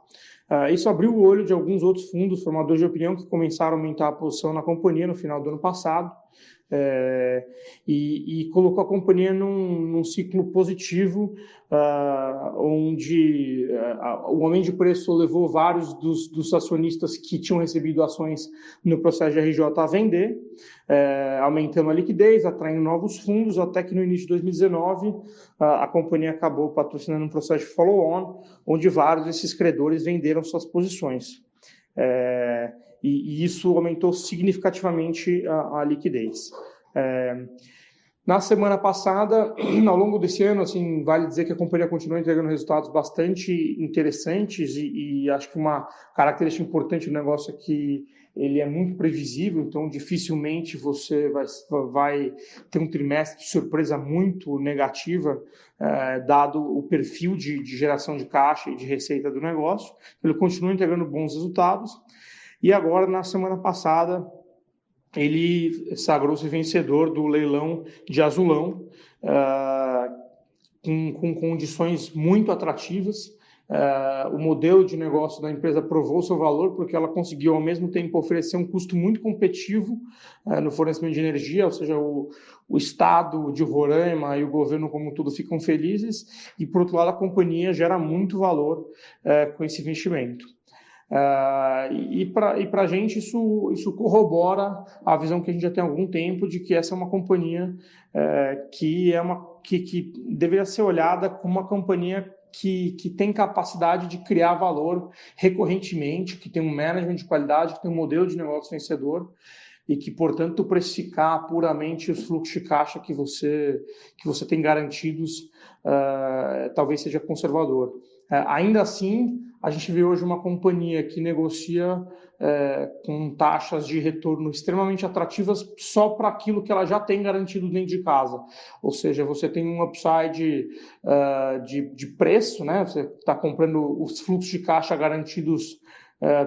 Isso abriu o olho de alguns outros fundos formadores de opinião que começaram a aumentar a posição na companhia no final do ano passado, e colocou a companhia num ciclo positivo, onde o aumento de preço levou vários dos acionistas que tinham recebido ações no processo de RJ a vender, aumentando a liquidez, atraindo novos fundos, até que no início de 2019 a companhia acabou patrocinando um processo de follow-on, onde vários desses credores venderam suas posições. E isso aumentou significativamente a liquidez. Na semana passada, ao longo desse ano, assim, vale dizer que a companhia continua entregando resultados bastante interessantes e acho que uma característica importante do negócio é que ele é muito previsível, então dificilmente você vai ter um trimestre de surpresa muito negativa, dado o perfil de geração de caixa e de receita do negócio. Ele continua entregando bons resultados. E agora, na semana passada, ele sagrou-se vencedor do leilão de Azulão, com condições muito atrativas. O modelo de negócio da empresa provou seu valor, porque ela conseguiu, ao mesmo tempo, oferecer um custo muito competitivo no fornecimento de energia, ou seja, o Estado de Roraima e o governo como um todo ficam felizes, e, por outro lado, a companhia gera muito valor com esse investimento. E para a gente isso corrobora a visão que a gente já tem há algum tempo de que essa é uma companhia que deveria ser olhada como uma companhia que tem capacidade de criar valor recorrentemente, que tem um management de qualidade, que tem um modelo de negócio vencedor e que, portanto, precificar puramente os fluxos de caixa que você tem garantidos talvez seja conservador. Ainda assim, a gente vê hoje uma companhia que negocia com taxas de retorno extremamente atrativas só para aquilo que ela já tem garantido dentro de casa. Ou seja, você tem um upside de preço, né? Você está comprando os fluxos de caixa garantidos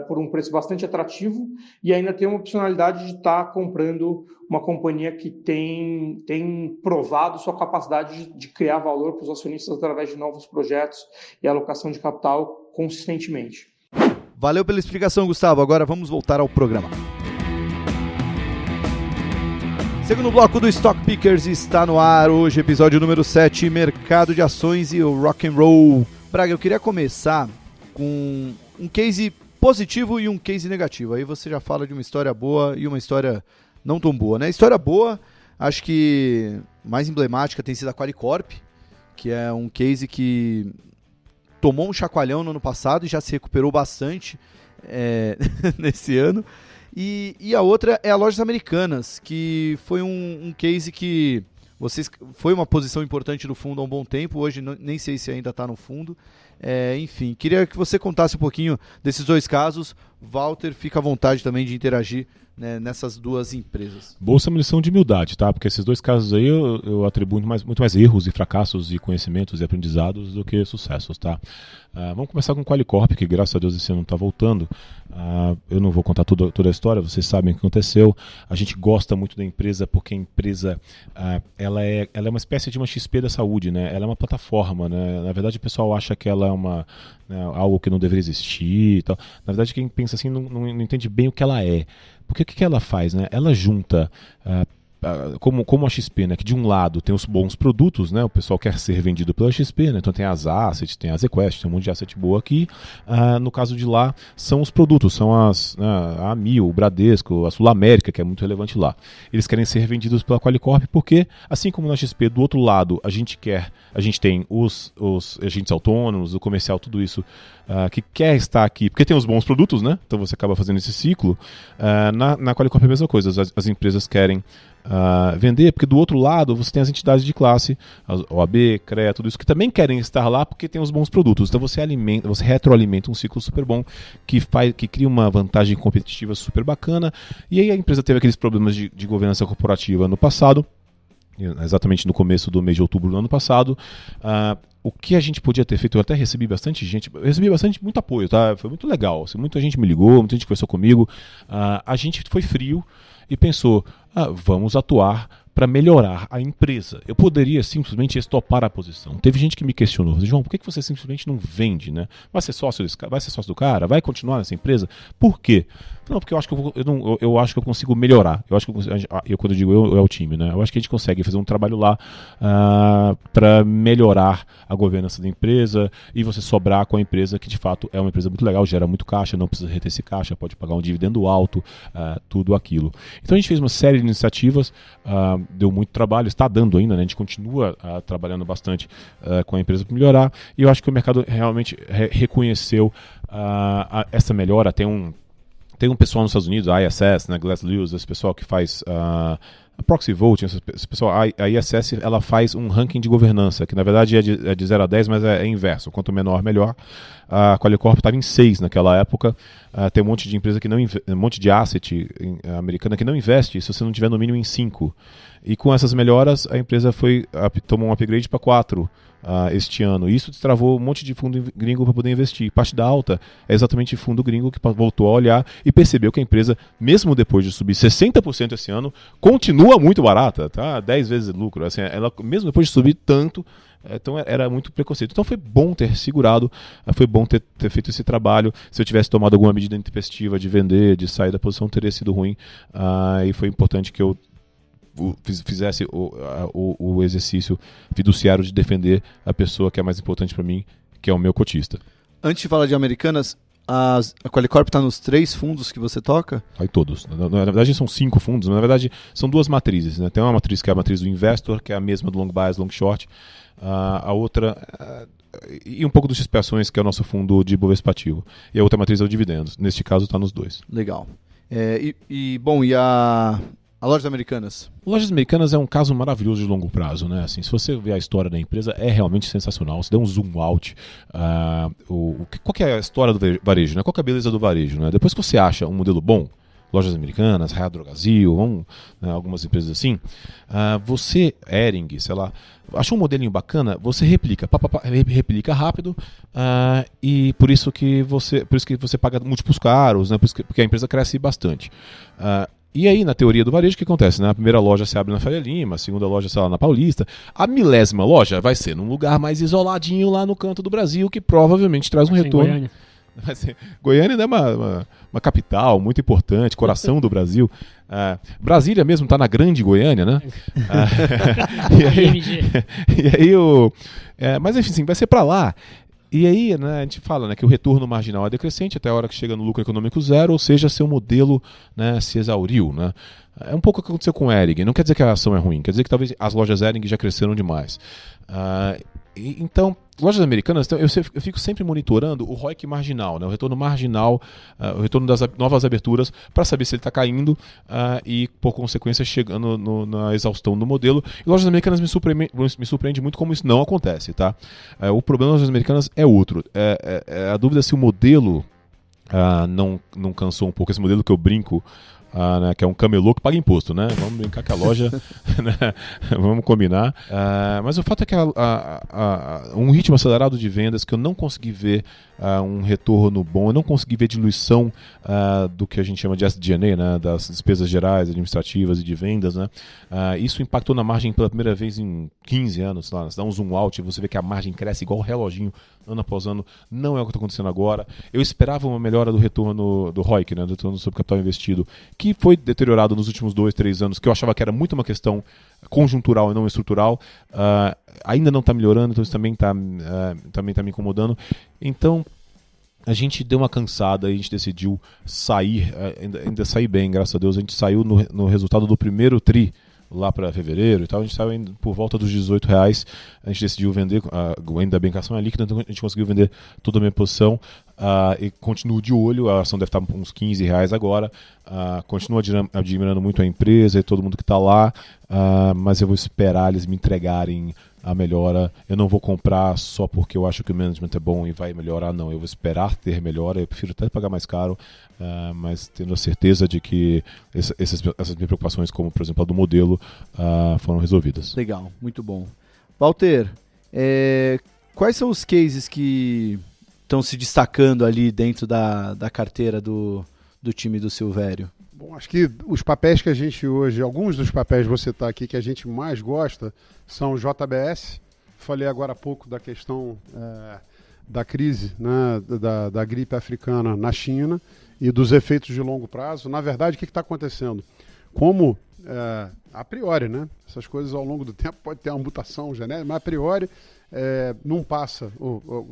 por um preço bastante atrativo e ainda tem uma opcionalidade de estar comprando uma companhia que tem provado sua capacidade de criar valor para os acionistas através de novos projetos e alocação de capital consistentemente. Valeu pela explicação, Gustavo. Agora vamos voltar ao programa. Segundo bloco do Stock Pickers está no ar hoje, episódio número 7, mercado de ações e o rock and roll. Braga, eu queria começar com um case positivo e um case negativo. Aí você já fala de uma história boa e uma história não tão boa, né? História boa, acho que mais emblemática tem sido a Qualicorp, que é um case que tomou um chacoalhão no ano passado e já se recuperou bastante nesse ano. E a outra é a Lojas Americanas, que foi um case que foi uma posição importante no fundo há um bom tempo, hoje nem sei se ainda está no fundo. Enfim, queria que você contasse um pouquinho desses dois casos. Walter, fica à vontade também de interagir, né, nessas duas empresas. Bolsa é uma lição de humildade, tá? Porque esses dois casos aí eu atribuo muito mais erros e fracassos e conhecimentos e aprendizados do que sucessos, tá? Vamos começar com o Qualicorp, que graças a Deus esse ano está voltando. Eu não vou contar toda a história, vocês sabem o que aconteceu. A gente gosta muito da empresa porque a empresa ela é uma espécie de uma XP da saúde, né? Ela é uma plataforma, né? Na verdade o pessoal acha que ela é algo que não deveria existir e tal. Na verdade quem pensa assim não entende bem o que ela é. Porque o que ela faz, né? Ela junta, como a XP, né? Que de um lado tem os bons produtos, né? O pessoal quer ser vendido pela XP, né? Então tem as assets, tem a ZQuest, tem um monte de asset boa aqui. No caso de lá, são os produtos, são a Amil, o Bradesco, a Sul América, que é muito relevante lá. Eles querem ser vendidos pela Qualicorp porque, assim como na XP, do outro lado, a gente tem os agentes autônomos, o comercial, tudo isso, que quer estar aqui, porque tem os bons produtos, né? Então você acaba fazendo esse ciclo. Na Qualicorp é a mesma coisa, as empresas querem vender, porque do outro lado você tem as entidades de classe, a OAB, CREA, tudo isso, que também querem estar lá porque tem os bons produtos. Então você retroalimenta um ciclo super bom que cria uma vantagem competitiva super bacana. E aí a empresa teve aqueles problemas de governança corporativa no passado, exatamente no começo do mês de outubro do ano passado. O que a gente podia ter feito, eu até recebi bastante muito apoio, tá? Foi muito legal, assim, muita gente me ligou, muita gente conversou comigo. A gente foi frio e pensou, vamos atuar para melhorar a empresa. Eu poderia simplesmente estopar a posição. Teve gente que me questionou, João, por que você simplesmente não vende, né? Vai ser sócio do cara? Vai continuar nessa empresa? Por quê? Não, porque eu acho que eu consigo melhorar. Eu acho que quando eu digo é o time, né? Eu acho que a gente consegue fazer um trabalho lá para melhorar a governança da empresa e você sobrar com a empresa que de fato é uma empresa muito legal, gera muito caixa, não precisa reter esse caixa, pode pagar um dividendo alto, tudo aquilo. Então a gente fez uma série de iniciativas, deu muito trabalho, está dando ainda, né? A gente continua trabalhando bastante com a empresa para melhorar e eu acho que o mercado realmente reconheceu essa melhora. Tem um pessoal nos Estados Unidos, a ISS, né, Glass Lewis, esse pessoal que faz a Proxy Voting, esse pessoal, a ISS, ela faz um ranking de governança, que na verdade é de 0 a 10, mas é inverso, quanto menor, melhor. A Qualicorp estava em 6 naquela época, tem um monte de empresa um monte de asset americana que não investe se você não tiver no mínimo em 5. E com essas melhoras, a empresa tomou um upgrade para 4 este ano. Isso destravou um monte de fundo gringo para poder investir. Parte da alta é exatamente fundo gringo que voltou a olhar e percebeu que a empresa, mesmo depois de subir 60% esse ano, continua muito barata, tá? 10 vezes lucro. Assim, ela, mesmo depois de subir tanto, então era muito preconceito. Então foi bom ter segurado, foi bom ter feito esse trabalho. Se eu tivesse tomado alguma medida intempestiva de vender, de sair da posição, teria sido ruim. E foi importante que eu fizesse o exercício fiduciário de defender a pessoa que é mais importante para mim, que é o meu cotista. Antes de falar de Americanas, a Qualicorp está nos 3 fundos que você toca? Aí todos. Na verdade são 5 fundos, mas na verdade são 2 matrizes, né? Tem uma matriz que é a matriz do Investor, que é a mesma do Long Bias, Long Short. A outra e um pouco do XP Ações, que é o nosso fundo de Bovespa ativo. E a outra matriz é o Dividendos. Neste caso está nos 2. Legal. E a Lojas Americanas? Lojas Americanas é um caso maravilhoso de longo prazo, né? Assim, se você ver a história da empresa, é realmente sensacional. Se der um zoom out, qual que é a história do varejo, né? Qual que é a beleza do varejo, né? Depois que você acha um modelo bom, Lojas Americanas, Raia Drogasil, algumas empresas assim, você, Hering, sei lá, achou um modelinho bacana, você replica rápido, e por isso que você paga múltiplos caros, né? Porque a empresa cresce bastante. E aí, na teoria do varejo, o que acontece? Né? A primeira loja se abre na Faria Lima, a segunda loja, sei lá, na Paulista. A 1000ª loja vai ser num lugar mais isoladinho lá no canto do Brasil, que provavelmente traz um retorno. Goiânia ainda é uma capital muito importante, coração do Brasil. Brasília mesmo está na grande Goiânia, né? Mas enfim, vai ser para lá. E aí, né, a gente fala, né, que o retorno marginal é decrescente até a hora que chega no lucro econômico zero, ou seja, seu modelo, né, se exauriu. Né? É um pouco o que aconteceu com o Hering. Não quer dizer que a ação é ruim, quer dizer que talvez as lojas Hering já cresceram demais. Então, lojas americanas, eu fico sempre monitorando o ROIC marginal, né, o retorno marginal, o retorno das novas aberturas, para saber se ele está caindo e, por consequência, chegando na exaustão do modelo. E lojas americanas me surpreende muito como isso não acontece. Tá? O problema das lojas americanas é outro. A dúvida é se o modelo não cansou um pouco, esse modelo que eu brinco, né, que é um camelô que paga imposto, né? Vamos brincar que a loja, né, vamos combinar. Mas o fato é que um ritmo acelerado de vendas que eu não consegui ver um retorno bom, eu não consegui ver diluição do que a gente chama de SG&A, né, das despesas gerais, administrativas e de vendas. Né? Isso impactou na margem pela primeira vez em 15 anos. Lá, você dá um zoom out e você vê que a margem cresce igual o reloginho, ano após ano. Não é o que está acontecendo agora. Eu esperava uma melhora do retorno do ROIC, né, do retorno sobre capital investido, que foi deteriorado nos últimos 2, 3 anos, que eu achava que era muito uma questão conjuntural e não estrutural. Ainda não está melhorando, então isso também está me incomodando. Então, a gente deu uma cansada e a gente decidiu sair, ainda sair bem, graças a Deus. A gente saiu no resultado do primeiro TRI, lá para fevereiro e tal, a gente saiu por volta dos R$18, a gente decidiu vender, ainda bem que a ação é líquida, então a gente conseguiu vender toda a minha posição e continuo de olho, a ação deve estar uns R$15 agora, continuo admirando muito a empresa e todo mundo que está lá, mas eu vou esperar eles me entregarem a melhora. Eu não vou comprar só porque eu acho que o management é bom e vai melhorar, não. Eu vou esperar ter melhora, eu prefiro até pagar mais caro, mas tendo a certeza de que essas minhas preocupações, como por exemplo a do modelo, foram resolvidas. Legal, muito bom. Walter, quais são os cases que estão se destacando ali dentro da carteira do time do Silvério? Bom, acho que os papéis que a gente hoje, alguns dos papéis você está aqui que a gente mais gosta são o JBS. Falei agora há pouco da questão da crise, né, da gripe africana na China e dos efeitos de longo prazo. Na verdade, o que está acontecendo? Como, a priori, né, essas coisas ao longo do tempo pode ter uma mutação genética, mas a priori não passa,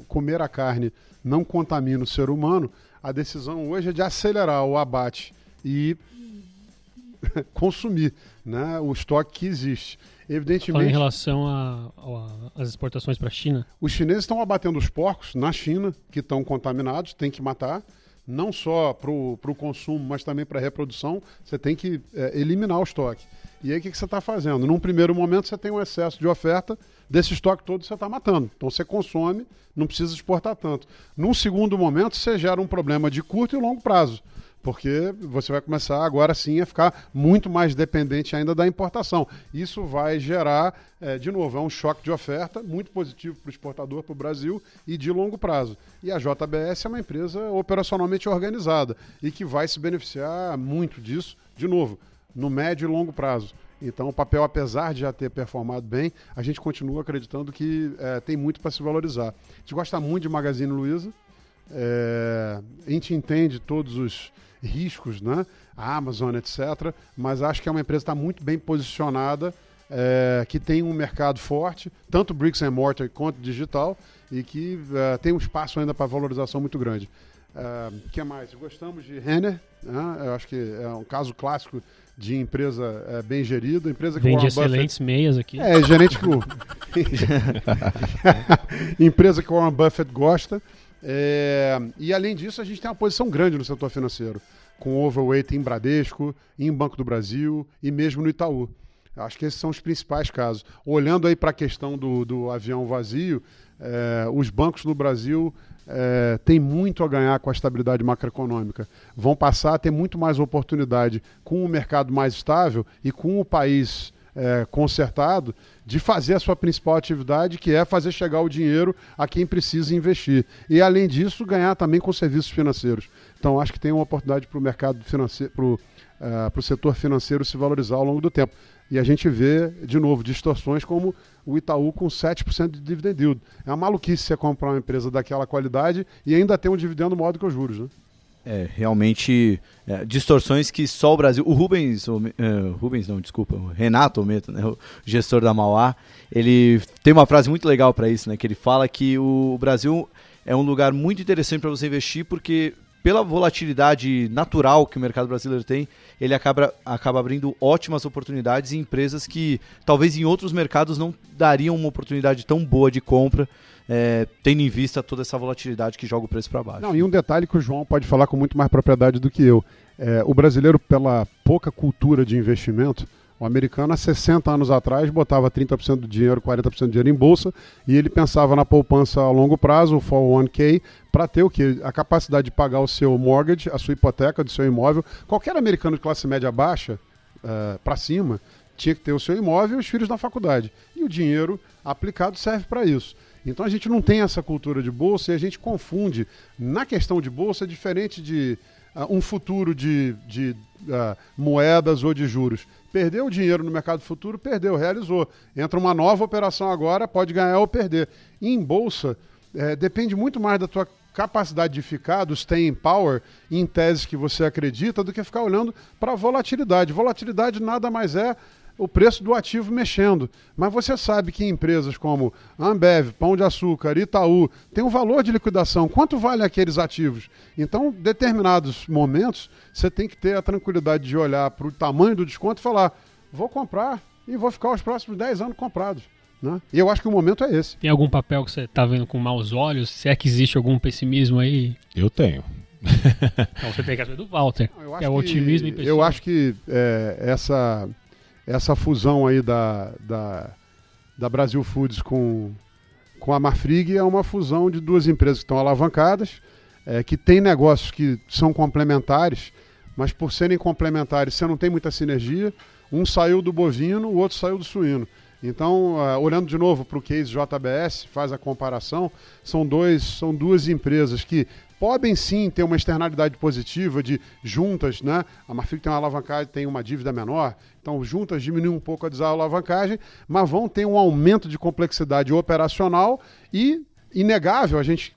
comer a carne não contamina o ser humano. A decisão hoje é de acelerar o abate e consumir, né, o estoque que existe. Evidentemente, falando em relação às exportações para a China, os chineses estão abatendo os porcos na China, que estão contaminados, tem que matar, não só para o consumo, mas também para a reprodução. Você tem que eliminar o estoque. E aí o que você está fazendo? Num primeiro momento você tem um excesso de oferta, desse estoque todo você está matando. Então você consome, não precisa exportar tanto. Num segundo momento você gera um problema de curto e longo prazo, porque você vai começar agora sim a ficar muito mais dependente ainda da importação. Isso vai gerar, de novo, um choque de oferta muito positivo para o exportador, para o Brasil, e de longo prazo. E a JBS é uma empresa operacionalmente organizada e que vai se beneficiar muito disso, de novo, no médio e longo prazo. Então o papel, apesar de já ter performado bem, a gente continua acreditando que tem muito para se valorizar. A gente gosta muito de Magazine Luiza, a gente entende todos os riscos, né? A Amazon, etc. Mas acho que é uma empresa que está muito bem posicionada, que tem um mercado forte, tanto bricks and mortar quanto digital, e que tem um espaço ainda para valorização muito grande. O que mais? Gostamos de Renner, né? Eu acho que é um caso clássico de empresa bem gerida, empresa que vende excelentes meias aqui. Gerente que empresa que o Warren Buffett gosta. E além disso, a gente tem uma posição grande no setor financeiro, com overweight em Bradesco, em Banco do Brasil e mesmo no Itaú. Acho que esses são os principais casos. Olhando aí para a questão do avião vazio, os bancos no Brasil têm muito a ganhar com a estabilidade macroeconômica. Vão passar a ter muito mais oportunidade com o mercado mais estável e com o país consertado, de fazer a sua principal atividade, que é fazer chegar o dinheiro a quem precisa investir. E, além disso, ganhar também com serviços financeiros. Então, acho que tem uma oportunidade para o mercado financeiro, para o setor financeiro se valorizar ao longo do tempo. e a gente vê, de novo, distorções como o Itaú com 7% de dividend yield. É uma maluquice você comprar uma empresa daquela qualidade e ainda ter um dividendo maior do que os juros, né? Realmente, distorções que só o Brasil... O Rubens não, desculpa, o Renato Ometo, né, o gestor da Mauá, ele tem uma frase muito legal para isso, né, que ele fala que o Brasil é um lugar muito interessante para você investir porque, pela volatilidade natural que o mercado brasileiro tem, ele acaba abrindo ótimas oportunidades em empresas que talvez em outros mercados não dariam uma oportunidade tão boa de compra, tendo em vista toda essa volatilidade que joga o preço para baixo. Não, e um detalhe que o João pode falar com muito mais propriedade do que eu. O brasileiro, pela pouca cultura de investimento, o americano há 60 anos atrás botava 30% do dinheiro, 40% do dinheiro em bolsa e ele pensava na poupança a longo prazo, o 401k, para ter o quê? A capacidade de pagar o seu mortgage, a sua hipoteca do seu imóvel. Qualquer americano de classe média baixa, para cima, tinha que ter o seu imóvel e os filhos na faculdade. E o dinheiro aplicado serve para isso. Então a gente não tem essa cultura de bolsa e a gente confunde. Na questão de bolsa, é diferente de um futuro de moedas ou de juros. Perdeu o dinheiro no mercado futuro, perdeu, realizou. Entra uma nova operação agora, pode ganhar ou perder. E em bolsa, depende muito mais da tua capacidade de ficar, do staying power, em teses que você acredita, do que ficar olhando para a volatilidade. Volatilidade nada mais é o preço do ativo mexendo. Mas você sabe que empresas como Ambev, Pão de Açúcar, Itaú, tem um valor de liquidação. Quanto valem aqueles ativos? Então, em determinados momentos, você tem que ter a tranquilidade de olhar para o tamanho do desconto e falar, vou comprar e vou ficar os próximos 10 anos comprados. Né? E eu acho que o momento é esse. Tem algum papel que você está vendo com maus olhos? Se é que existe algum pessimismo aí? Eu tenho. Então você tem que saber do Walter, que é o otimismo em pessoa. Eu acho que essa fusão aí da Brasil Foods com a Marfrig é uma fusão de duas empresas que estão alavancadas, que têm negócios que são complementares, mas por serem complementares você não tem muita sinergia. Um saiu do bovino, o outro saiu do suíno. Então, olhando de novo para o case JBS, faz a comparação, são duas empresas que podem sim ter uma externalidade positiva de juntas, né? A Marfrig tem uma alavancagem, tem uma dívida menor, então juntas diminuem um pouco a desalavancagem, mas vão ter um aumento de complexidade operacional e inegável, a gente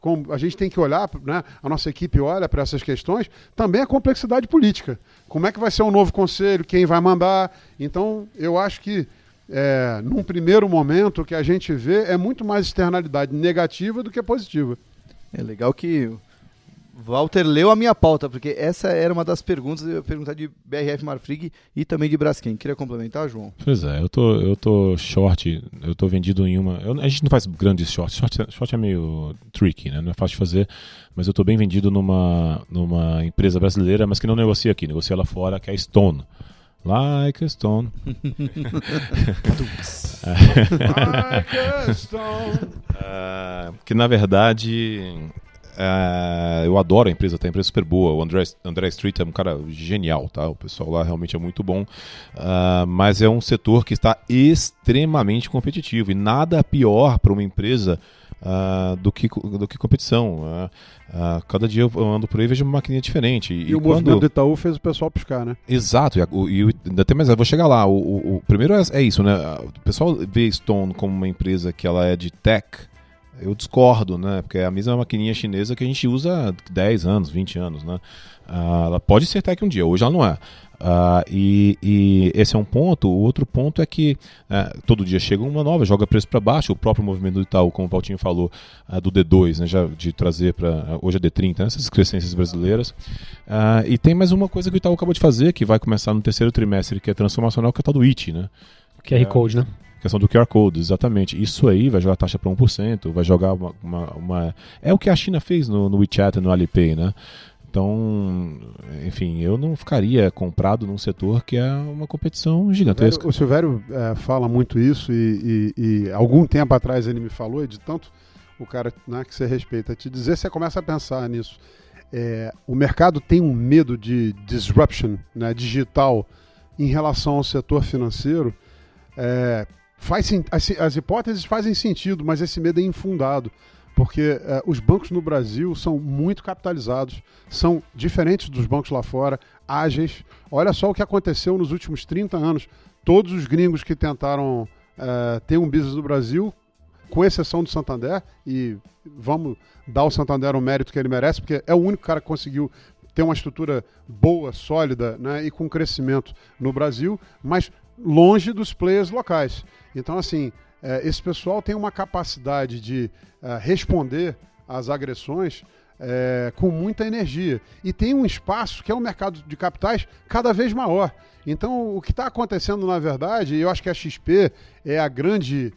tem que olhar, né? A nossa equipe olha para essas questões, também a complexidade política. Como é que vai ser o novo conselho, quem vai mandar? Então, eu acho que num primeiro momento o que a gente vê é muito mais externalidade negativa do que positiva. É legal que Walter leu a minha pauta, porque essa era uma das perguntas, eu ia perguntar de BRF Marfrig e também de Braskem. Queria complementar, João? Pois é, eu tô short, eu tô vendido em uma... a gente não faz grandes shorts, short é meio tricky, né? Não é fácil de fazer, mas eu tô bem vendido numa empresa brasileira, mas que não negocia aqui, negocia lá fora, que é a Stone. Like a Stone. Like a Stone. Que na verdade... eu adoro a empresa é super boa. O André Street é um cara genial, tá? O pessoal lá realmente é muito bom, mas é um setor que está extremamente competitivo e nada pior para uma empresa do que competição. Cada dia eu ando por aí e vejo uma maquininha diferente. E o movimento do Itaú fez o pessoal piscar, né? Exato, e até mais, eu vou chegar lá. O primeiro é isso, né? O pessoal vê Stone como uma empresa que ela é de tech. Eu discordo, né? Porque é a mesma maquininha chinesa que a gente usa há 10 anos, 20 anos, né? Ela pode ser tech um dia, hoje ela não é. E esse é um ponto. O outro ponto é que todo dia chega uma nova, joga preço para baixo. O próprio movimento do Itaú, como o Pautinho falou, do D2, né? Já de trazer para... Hoje é D30, né? Essas crescências brasileiras. E tem mais uma coisa que o Itaú acabou de fazer, que vai começar no terceiro trimestre, que é transformacional, que é o tal do IT, né? QR Code, né? Questão do QR Code, exatamente. Isso aí vai jogar a taxa para 1%, vai jogar uma... É o que a China fez no WeChat e no Alipay, né? Então, enfim, eu não ficaria comprado num setor que é uma competição gigantesca. O Silvério fala muito isso e algum tempo atrás ele me falou, e de tanto o cara, né, que você respeita te dizer, você começa a pensar nisso. O mercado tem um medo de disruption, né, digital em relação ao setor financeiro. As hipóteses fazem sentido, mas esse medo é infundado, porque os bancos no Brasil são muito capitalizados, são diferentes dos bancos lá fora, ágeis. Olha só o que aconteceu nos últimos 30 anos. todos os gringos que tentaram ter um business no Brasil, com exceção do Santander, e vamos dar ao Santander o mérito que ele merece, porque é o único cara que conseguiu ter uma estrutura boa, sólida, né, e com crescimento no Brasil, mas longe dos players locais. Então, assim, esse pessoal tem uma capacidade de responder às agressões com muita energia. E tem um espaço que é um mercado de capitais cada vez maior. Então, o que está acontecendo, na verdade, e eu acho que a XP é a grande...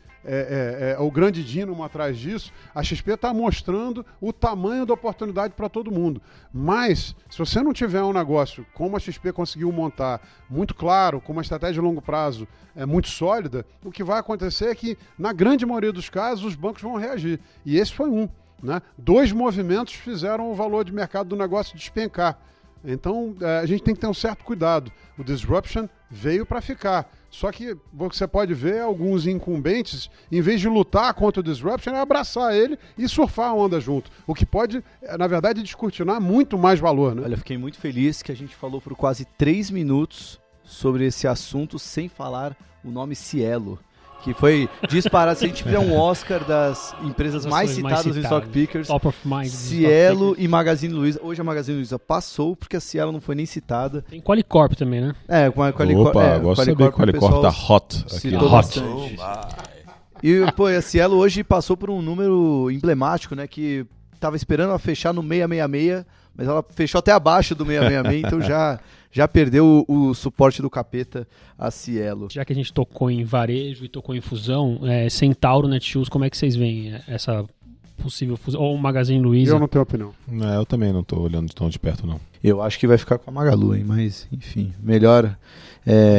o grande dínamo atrás disso, a XP está mostrando o tamanho da oportunidade para todo mundo. Mas, se você não tiver um negócio como a XP conseguiu montar, muito claro, com uma estratégia de longo prazo muito sólida, o que vai acontecer é que, na grande maioria dos casos, os bancos vão reagir. E esse foi um. Né? 2 movimentos fizeram o valor de mercado do negócio despencar. Então, a gente tem que ter um certo cuidado. O disruption veio para ficar. Só que você pode ver alguns incumbentes, em vez de lutar contra o disruption, é abraçar ele e surfar a onda junto. O que pode, na verdade, descortinar muito mais valor. Né? Olha, eu fiquei muito feliz que a gente falou por quase 3 minutos sobre esse assunto sem falar o nome Cielo, que foi disparado. Se a gente fizer um Oscar das empresas mais citadas no Stock Pickers, Top of Mind, Cielo e Magazine Luiza. Hoje a Magazine Luiza passou porque a Cielo não foi nem citada. Tem Qualicorp também, né? Com a Qualicorp. Opa, gosto de saber que Qualicorp tá hot. Aqui, hot. E, a Cielo hoje passou por um número emblemático, né? Que tava esperando ela fechar no 666, mas ela fechou até abaixo do 666, então já perdeu o suporte do capeta, a Cielo. Já que a gente tocou em varejo e tocou em fusão, Centauro, Netshoes, como é que vocês veem essa possível fusão? Ou o Magazine Luiza? Eu não tenho opinião. Eu também não tô olhando tão de perto, não. Eu acho que vai ficar com a Magalu, hein? Mas, enfim, melhor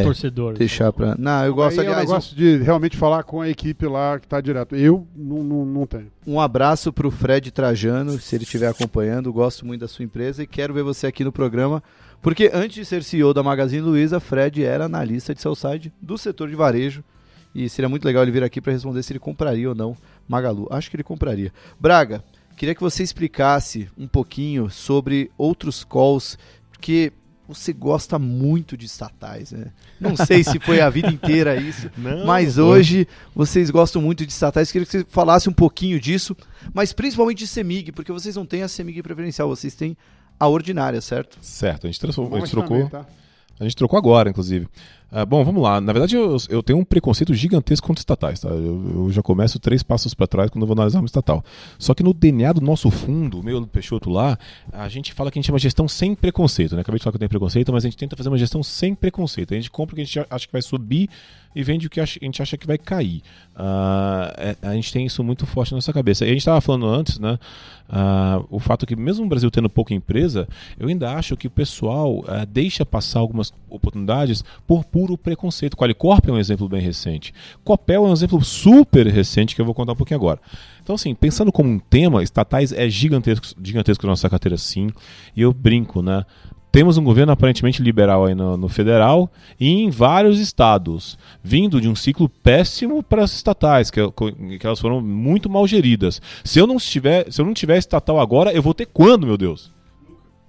torcedor, deixar pra... Não, eu gosto, aliás... Eu gosto de realmente falar com a equipe lá que tá direto. Eu não tenho. Um abraço pro Fred Trajano, se ele estiver acompanhando. Gosto muito da sua empresa e quero ver você aqui no programa. Porque antes de ser CEO da Magazine Luiza, Fred era analista de sell-side do setor de varejo. E seria muito legal ele vir aqui para responder se ele compraria ou não Magalu. Acho que ele compraria. Braga, queria que você explicasse um pouquinho sobre outros calls, porque você gosta muito de estatais, né? Não sei se foi a vida inteira isso, mas hoje vocês gostam muito de estatais. Queria que você falasse um pouquinho disso, mas principalmente de CEMIG, porque vocês não têm a CEMIG preferencial, vocês têm a ordinária, certo? Certo, a gente trocou. A gente trocou agora, inclusive. Bom, vamos lá. Na verdade, eu tenho um preconceito gigantesco contra estatais. Tá? Eu já começo 3 passos para trás quando eu vou analisar uma estatal. Só que no DNA do nosso fundo, o meu do Peixoto lá, a gente fala que a gente chama gestão sem preconceito. Né? Acabei de falar que eu tenho preconceito, mas a gente tenta fazer uma gestão sem preconceito. A gente compra o que a gente acha que vai subir e vende o que a gente acha que vai cair. A gente tem isso muito forte na nossa cabeça. E a gente estava falando antes, né, o fato que mesmo no Brasil tendo pouca empresa, eu ainda acho que o pessoal deixa passar algumas oportunidades por puro preconceito. Qualicorp é um exemplo bem recente. Copel é um exemplo super recente que eu vou contar um pouquinho agora. Então, assim, pensando como um tema, estatais é gigantesco na nossa carteira, sim. E eu brinco, né? Temos um governo aparentemente liberal aí no federal e em vários estados, vindo de um ciclo péssimo para as estatais, que elas foram muito mal geridas. Se eu não tiver estatal agora, eu vou ter quando, meu Deus?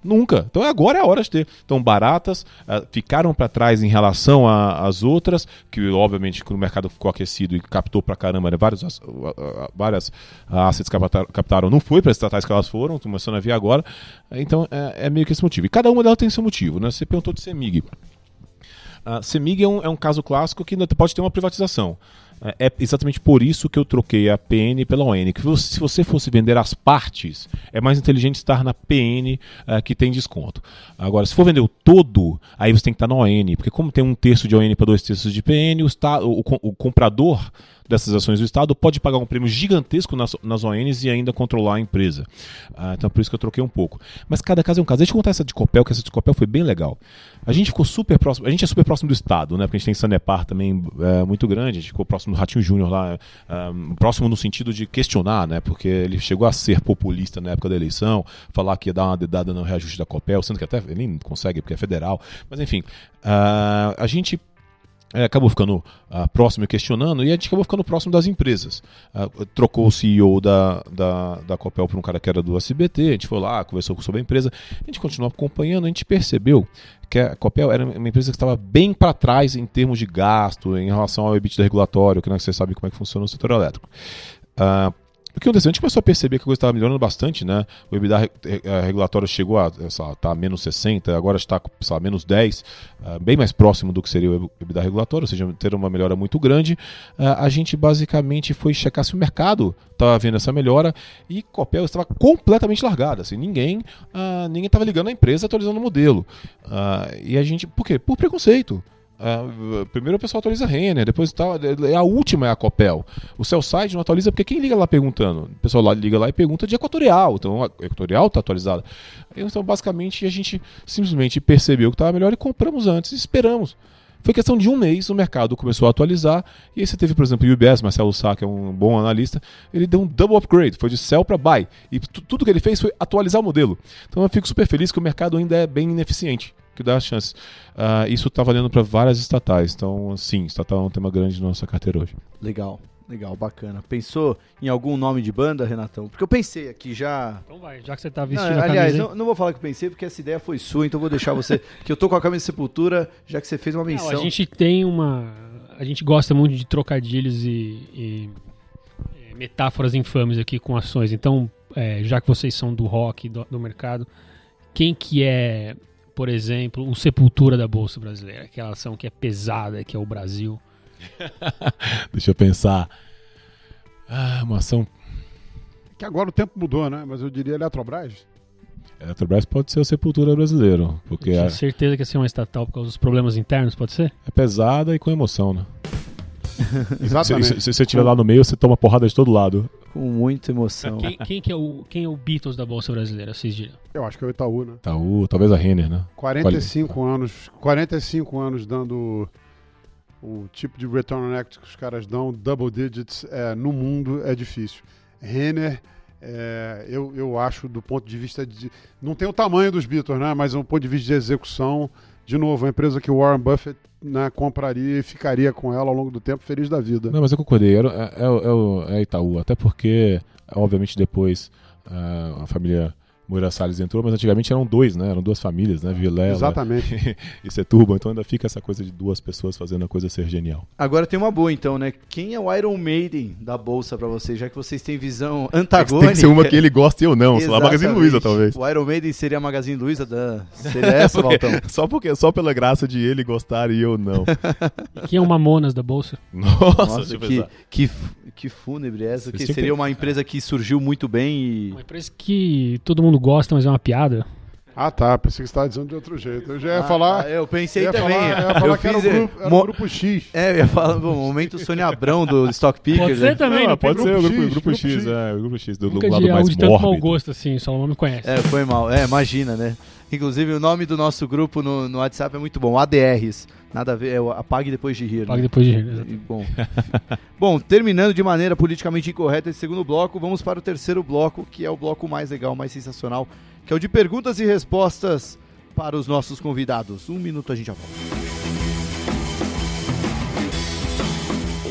Nunca. Então agora é a hora de ter. Então baratas ficaram para trás em relação às outras, que obviamente quando o mercado ficou aquecido e captou para caramba, né, várias assets captaram, não foi para as estatais que elas foram, começando a vir agora. Então é meio que esse motivo. E cada uma delas tem seu motivo. Né? Você perguntou de CEMIG. CEMIG é um caso clássico que pode ter uma privatização. É exatamente por isso que eu troquei a PN pela ON. Que se você fosse vender as partes, é mais inteligente estar na PN que tem desconto. Agora, se for vender o todo, aí você tem que estar na ON. Porque como tem 1/3 de ON para 2/3 de PN, o comprador dessas ações do Estado pode pagar um prêmio gigantesco nas ONs e ainda controlar a empresa. Então por isso que eu troquei um pouco. Mas cada caso é um caso. Deixa eu contar essa de Copel, que essa de Copel foi bem legal. A gente ficou super próximo, a gente é super próximo do Estado, né? Porque a gente tem Sanepar também muito grande, a gente ficou próximo do Ratinho Júnior lá, próximo no sentido de questionar, né? Porque ele chegou a ser populista na época da eleição, falar que ia dar uma dedada no reajuste da Copel, sendo que até ele nem consegue porque é federal. Mas enfim, a gente acabou ficando próximo e questionando, e a gente acabou ficando próximo das empresas. Trocou o CEO da Copel por um cara que era do SBT, a gente foi lá, conversou sobre a empresa, a gente continuou acompanhando, a gente percebeu que a Copel era uma empresa que estava bem para trás em termos de gasto, em relação ao EBITDA regulatório, que você sabe como é que funciona no setor elétrico. O que aconteceu? A gente começou a perceber que a coisa estava melhorando bastante, né? O EBITDA regulatório chegou a tá menos 60, agora está menos 10, bem mais próximo do que seria o EBITDA regulatório, ou seja, ter uma melhora muito grande. A gente basicamente foi checar se o mercado estava vendo essa melhora e Copel estava completamente largada. Assim, ninguém estava ligando a empresa atualizando o modelo. E a gente, por quê? Por preconceito. Primeiro o pessoal atualiza a Renner, depois a última é a Copel. O sell-side não atualiza porque quem liga lá perguntando? O pessoal lá liga lá e pergunta de Equatorial, então a Equatorial está atualizada. Então basicamente a gente simplesmente percebeu que estava melhor e compramos antes, esperamos. Foi questão de um mês, o mercado começou a atualizar, e aí você teve, por exemplo, o UBS, Marcelo Sá, que é um bom analista, ele deu um double upgrade, foi de sell para buy, e tudo que ele fez foi atualizar o modelo. Então eu fico super feliz que o mercado ainda é bem ineficiente, que dá as chances. Isso está valendo para várias estatais, então sim, estatal é um tema grande na nossa carteira hoje. Legal, bacana. Pensou em algum nome de banda, Renatão? Porque eu pensei aqui já... Então vai, já que você tá vestindo a camisa... Aliás, não vou falar que eu pensei, porque essa ideia foi sua, então vou deixar você... que eu tô com a camisa de Sepultura, já que você fez uma menção. Não, a gente tem a gente gosta muito de trocadilhos e metáforas infames aqui com ações. Então, já que vocês são do rock, do mercado, quem que é, por exemplo, o Sepultura da Bolsa Brasileira? Aquela ação que é pesada, que é o Brasil... Deixa eu pensar. Uma ação. Que agora o tempo mudou, né? Mas eu diria Eletrobras. Eletrobras pode ser o Sepultura brasileiro. Porque eu tinha certeza que ia ser uma estatal por causa dos problemas internos, pode ser? É pesada e com emoção, né? Exatamente. Se você estiver lá no meio, você toma porrada de todo lado. Com muita emoção. Quem é o Beatles da Bolsa Brasileira, vocês diriam? Eu acho que é o Itaú, né? Itaú, talvez a Renner, né? 45 anos dando o tipo de return on equity que os caras dão, double digits, no mundo é difícil. Renner, eu acho, do ponto de vista de... Não tem o tamanho dos Beatles, né? Mas do ponto de vista de execução, de novo, uma empresa que o Warren Buffett, né, compraria e ficaria com ela ao longo do tempo feliz da vida. Não, mas eu concordei, é Itaú, até porque, obviamente, depois a família Moura Salles entrou, mas antigamente eram dois, né? Eram duas famílias, né? Vilela Exatamente. e Setúbal, então ainda fica essa coisa de duas pessoas fazendo a coisa ser genial. Agora tem uma boa então, né? Quem é o Iron Maiden da Bolsa pra vocês, já que vocês têm visão antagônica? Tem que ser uma que ele gosta e eu não, sei lá, a Magazine Luiza talvez. O Iron Maiden seria a Magazine Luiza seria essa, Valtão? Só pela graça de ele gostar e eu não. Quem é o Mamonas da Bolsa? Nossa, que fúnebre essa, que seria uma empresa que surgiu muito bem e... Uma empresa que todo mundo gosta, mas é uma piada. Ah, tá. Pensei que você estava dizendo de outro jeito. Eu já ia falar... Eu pensei também. Eu ia falar que era o grupo X. Eu ia falar, bom, momento Sônia Abrão do Stock Pickers. Pode ser também, né? Pode ser o grupo X, o grupo X do lado mais de tanto mau mórbido. gosto assim, só o nome conhece. Foi mal. Imagina, né? Inclusive, o nome do nosso grupo no WhatsApp é muito bom, ADRs. Nada a ver, apague depois de rir. Apague né? depois de rir. Bom, terminando de maneira politicamente incorreta esse segundo bloco, vamos para o terceiro bloco, que é o bloco mais legal, mais sensacional, que é o de perguntas e respostas para os nossos convidados. 1 minuto a gente já volta.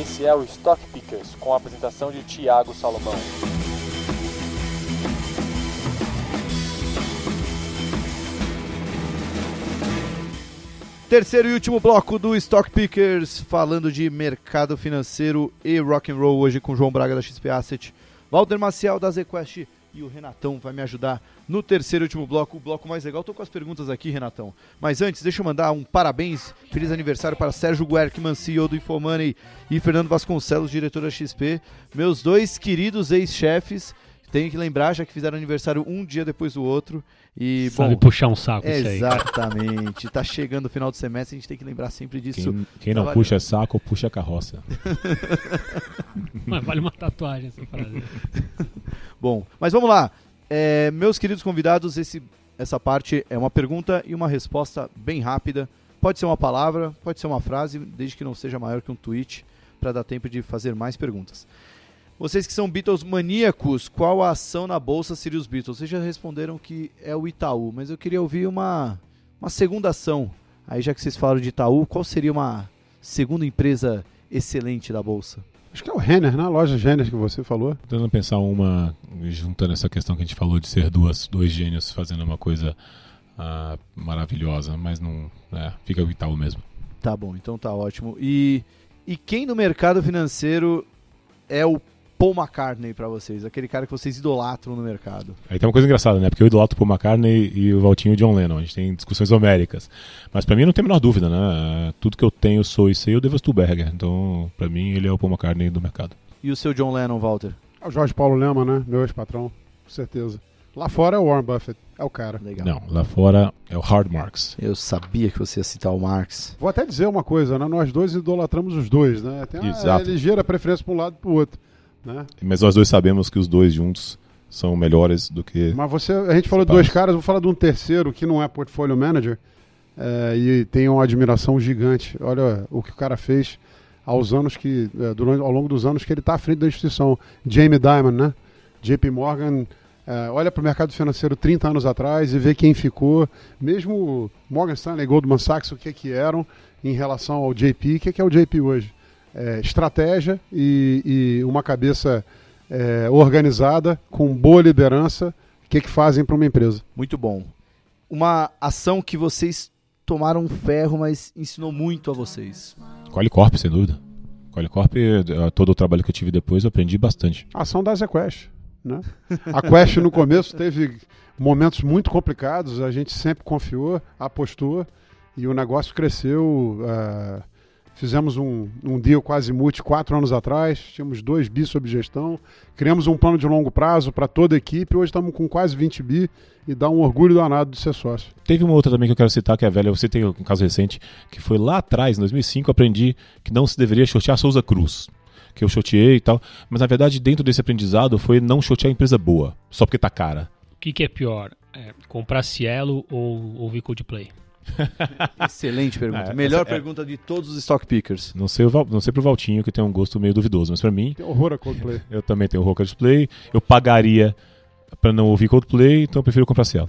Esse é o Stock Pickers, com a apresentação de Thiago Salomão. Terceiro e último bloco do Stock Pickers, falando de mercado financeiro e rock and roll, hoje com João Braga da XP Asset, Walter Maciel da ZQuest e o Renatão vai me ajudar no terceiro e último bloco, o bloco mais legal. Tô com as perguntas aqui, Renatão. Mas antes, deixa eu mandar um parabéns, feliz aniversário para Sérgio Guerkman, CEO do Infomoney, e Fernando Vasconcelos, diretor da XP, meus dois queridos ex-chefes. Tenho que lembrar, já que fizeram aniversário um dia depois do outro. E, sabe puxar um saco isso aí. Exatamente. Tá chegando o final do semestre, a gente tem que lembrar sempre disso. Quem não puxa saco, puxa carroça. Mas vale uma tatuagem essa frase. Bom, mas vamos lá. Meus queridos convidados, essa parte é uma pergunta e uma resposta bem rápida. Pode ser uma palavra, pode ser uma frase, desde que não seja maior que um tweet, para dar tempo de fazer mais perguntas. Vocês que são Beatles maníacos, qual a ação na bolsa seria os Beatles? Vocês já responderam que é o Itaú, mas eu queria ouvir uma segunda ação. Aí já que vocês falaram de Itaú, qual seria uma segunda empresa excelente da bolsa? Acho que é o Renner, né? A loja Renner que você falou. Tentando pensar uma, juntando essa questão que a gente falou de ser dois gênios fazendo uma coisa maravilhosa, mas não fica o Itaú mesmo. Tá bom, então tá ótimo. E quem no mercado financeiro é o Paul McCartney pra vocês? Aquele cara que vocês idolatram no mercado. Aí tem uma coisa engraçada, né? Porque eu idolatro o Paul McCartney e o Valtinho e o John Lennon. A gente tem discussões homéricas. Mas pra mim não tem a menor dúvida, né? Tudo que eu tenho, sou e sei, eu devo a Stuberger. Então, pra mim, ele é o Paul McCartney do mercado. E o seu John Lennon, Walter? É o Jorge Paulo Lema, né? Meu ex-patrão, com certeza. Lá fora é o Warren Buffett, é o cara. Legal. Não, lá fora é o Hard Marks. Eu sabia que você ia citar o Marx. Vou até dizer uma coisa, né? Nós dois idolatramos os dois, né? Tem Exato. ligeira preferência para um lado e para o outro, né? Mas nós dois sabemos que os dois juntos são melhores do que... Mas a gente falou de dois caras, vou falar de um terceiro que não é portfólio manager e tem uma admiração gigante. Olha o que o cara fez ao longo dos anos que ele está à frente da instituição. Jamie Dimon, né? JP Morgan... olha para o mercado financeiro 30 anos atrás e vê quem ficou, mesmo Morgan Stanley, Goldman Sachs, o que eram em relação ao JP, o que é o JP hoje? Estratégia e uma cabeça organizada, com boa liderança, o que fazem para uma empresa. Muito bom. Uma ação que vocês tomaram ferro, mas ensinou muito a vocês. Qualicorp, sem dúvida. Qualicorp, todo o trabalho que eu tive depois, eu aprendi bastante. A ação da ZQuest. Né? A Quest no começo teve momentos muito complicados, a gente sempre confiou, apostou e o negócio cresceu. Fizemos um deal quase multi 4 anos atrás, tínhamos 2 bi sob gestão, criamos um plano de longo prazo para toda a equipe, hoje estamos com quase 20 bi e dá um orgulho danado de ser sócio. Teve uma outra também que eu quero citar, que é a velha, você tem um caso recente, que foi lá atrás, em 2005, eu aprendi que não se deveria shortear a Souza Cruz. Que eu shorteei e tal, mas na verdade dentro desse aprendizado foi não shortear a empresa boa, só porque tá cara. O que é pior? Comprar Cielo ou ouvir Coldplay? Excelente pergunta. Melhor pergunta de todos os stock pickers. Não sei pro Valtinho, que tem um gosto meio duvidoso, mas pra mim... Tem horror a Coldplay. Eu também tenho horror a Coldplay, eu pagaria pra não ouvir Coldplay, então eu prefiro comprar Cielo.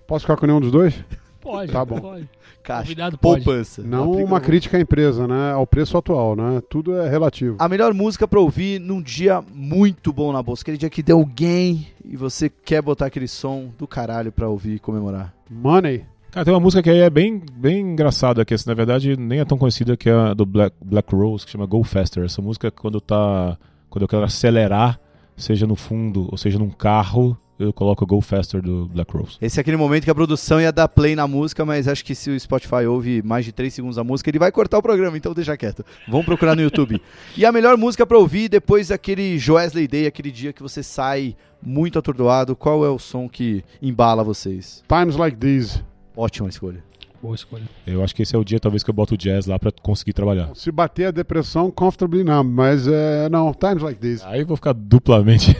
Posso ficar com nenhum dos dois? Pode, Tá bom. pode. Caixa, Convidado pode. poupança. Não uma crítica à empresa, né? Ao preço atual, né? Tudo é relativo. A melhor música pra ouvir num dia muito bom na bolsa. Aquele dia que deu alguém e você quer botar aquele som do caralho pra ouvir e comemorar. Money. Cara, tem uma música que aí é bem engraçada, que na verdade nem é tão conhecida, que é a do Black Rose, que chama Go Faster. Essa música, quando eu quero acelerar, seja no fundo ou seja num carro, eu coloco Go Faster do Black Rose. Esse é aquele momento que a produção ia dar play na música, mas acho que se o Spotify ouve mais de 3 segundos a música, ele vai cortar o programa, então deixa quieto. Vamos procurar no YouTube. E a melhor música pra ouvir depois daquele Joesley Day, aquele dia que você sai muito atordoado, qual é o som que embala vocês? Times Like These. Ótima escolha. Boa escolha. Eu acho que esse é o dia talvez que eu boto o jazz lá pra conseguir trabalhar. Se bater a depressão, comfortably numb, mas não, Times Like These. Aí eu vou ficar duplamente...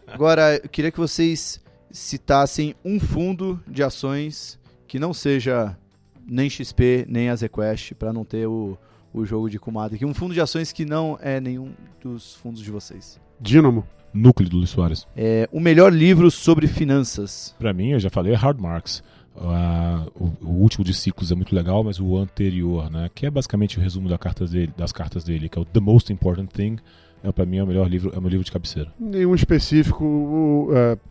Agora, eu queria que vocês citassem um fundo de ações que não seja nem XP, nem a ZQuest, para não ter o jogo de comadre aqui. Um fundo de ações que não é nenhum dos fundos de vocês. Dínamo. Núcleo do Luiz Soares. O melhor livro sobre finanças. Pra mim, eu já falei, é Hard Marks. O último de ciclos é muito legal, mas o anterior, né, que é basicamente o resumo das cartas dele, que é o The Most Important Thing, pra mim é o melhor livro, é o meu livro de cabeceira. Nenhum específico.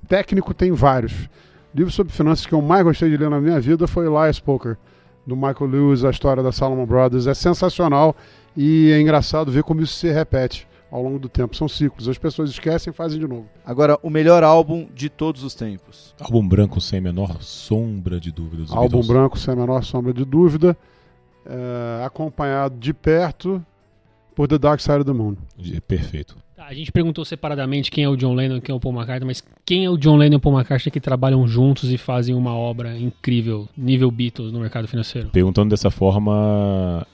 Técnico tem vários. Livro sobre finanças que eu mais gostei de ler na minha vida foi Elias Poker, do Michael Lewis, a história da Salomon Brothers. É sensacional e é engraçado ver como isso se repete ao longo do tempo. São ciclos, as pessoas esquecem e fazem de novo. Agora, o melhor álbum de todos os tempos. Álbum branco sem a menor sombra de dúvida dos Álbum Beatles. branco sem a menor sombra de dúvida, acompanhado de perto por The Dark Side of the Moon. Perfeito. Tá, a gente perguntou separadamente quem é o John Lennon e quem é o Paul McCartney, mas quem é o John Lennon e o Paul McCartney que trabalham juntos e fazem uma obra incrível, nível Beatles, no mercado financeiro? Perguntando dessa forma...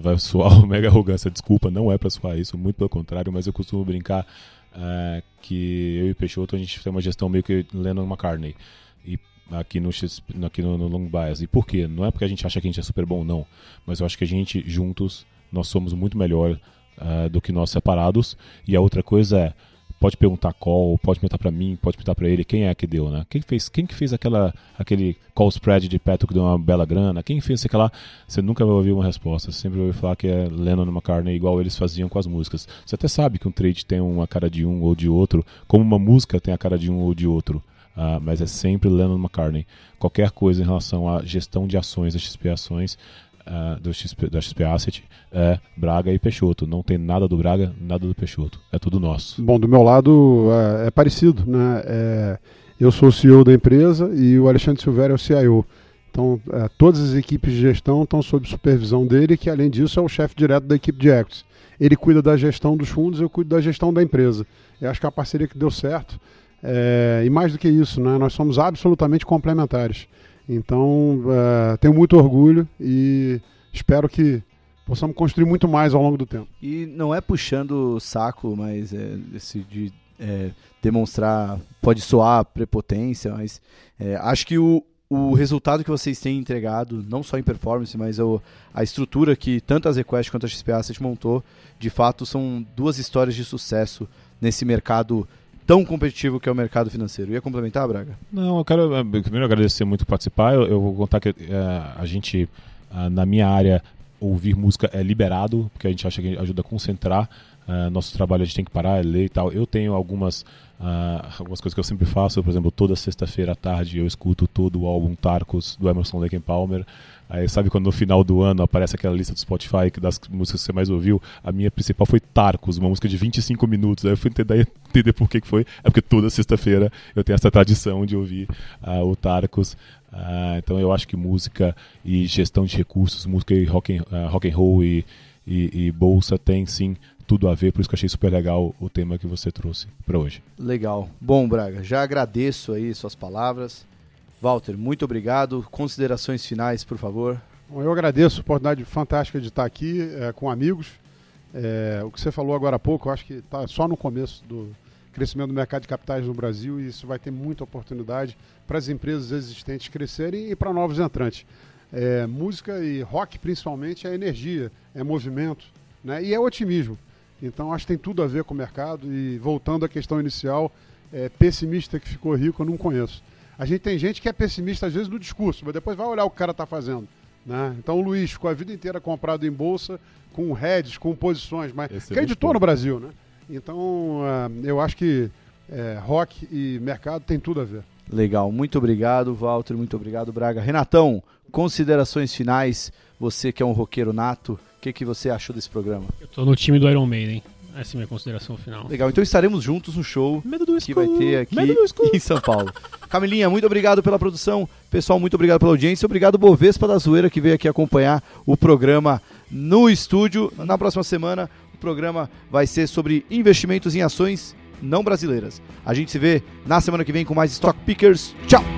vai soar uma mega arrogância, desculpa, não é pra soar isso, muito pelo contrário, mas eu costumo brincar que eu e o Peixoto a gente tem uma gestão meio que Lennon-McCartney e aqui no Long Bias. E por quê? Não é porque a gente acha que a gente é super bom, não, mas eu acho que a gente juntos nós somos muito melhor do que nós separados. E a outra coisa é, pode perguntar call, pode perguntar pra mim, pode perguntar pra ele quem é que deu, né? Quem que fez aquele call spread de Petro que deu uma bela grana? Quem fez aquela... Você nunca vai ouvir uma resposta. Você sempre vai ouvir falar que é Lennon e McCartney igual eles faziam com as músicas. Você até sabe que um trade tem uma cara de um ou de outro, como uma música tem a cara de um ou de outro. mas é sempre Lennon McCartney. Qualquer coisa em relação à gestão de ações da XP Ações, da XP Asset, é Braga e Peixoto. Não tem nada do Braga, nada do Peixoto. É tudo nosso. Bom, do meu lado é parecido, né? Eu sou o CEO da empresa e o Alexandre Silvério é o CIO. Então, todas as equipes de gestão estão sob supervisão dele, que além disso é o chefe direto da equipe de equities. Ele cuida da gestão dos fundos, eu cuido da gestão da empresa. Eu acho que é uma parceria que deu certo. E mais do que isso, né? Nós somos absolutamente complementares. Então, tenho muito orgulho e espero que possamos construir muito mais ao longo do tempo. E não é puxando o saco, mas de demonstrar, pode soar prepotência, mas acho que o resultado que vocês têm entregado, não só em performance, mas a estrutura que tanto a ZQuest quanto a XP Asset montou, de fato são duas histórias de sucesso nesse mercado tão competitivo que é o mercado financeiro. Ia complementar, Braga? Não, eu quero primeiro agradecer muito por participar. Eu vou contar que a gente, na minha área, ouvir música é liberado, porque a gente acha que ajuda a concentrar. Nosso trabalho a gente tem que parar, ler e tal. Eu tenho algumas coisas que eu sempre faço. Por exemplo, toda sexta-feira à tarde eu escuto todo o álbum Tarcos do Emerson Lake and Palmer. Aí sabe quando no final do ano aparece aquela lista do Spotify das músicas que você mais ouviu? A minha principal foi Tarcos, uma música de 25 minutos. Aí eu fui entender por que foi. É porque toda sexta-feira eu tenho essa tradição de ouvir o Tarcos. Então eu acho que música e gestão de recursos, música e rock and roll e bolsa tem sim tudo a ver, por isso que eu achei super legal o tema que você trouxe para hoje. Legal. Bom, Braga, já agradeço aí suas palavras. Walter, muito obrigado. Considerações finais, por favor. Bom, eu agradeço a oportunidade fantástica de estar aqui com amigos. O que você falou agora há pouco, eu acho que está só no começo do crescimento do mercado de capitais no Brasil, e isso vai ter muita oportunidade para as empresas existentes crescerem e para novos entrantes. Música e rock, principalmente, é energia, é movimento, né? E é otimismo. Então, acho que tem tudo a ver com o mercado. E voltando à questão inicial, pessimista que ficou rico, eu não conheço. A gente tem gente que é pessimista, às vezes, no discurso, mas depois vai olhar o que o cara está fazendo, né? Então, o Luiz ficou a vida inteira comprado em bolsa, com heads, com posições, mas acreditou no Brasil, né? Então, eu acho que rock e mercado tem tudo a ver. Legal, muito obrigado, Walter, muito obrigado, Braga. Renatão, considerações finais, você que é um roqueiro nato, o que você achou desse programa? Eu tô no time do Iron Maiden, essa é a minha consideração final. Legal, então estaremos juntos no show que vai ter aqui em São Paulo. Camilinha, muito obrigado pela produção, pessoal, muito obrigado pela audiência, obrigado Bovespa da Zoeira que veio aqui acompanhar o programa no estúdio. Na próxima semana o programa vai ser sobre investimentos em ações não brasileiras. A gente se vê na semana que vem com mais Stock Pickers. Tchau!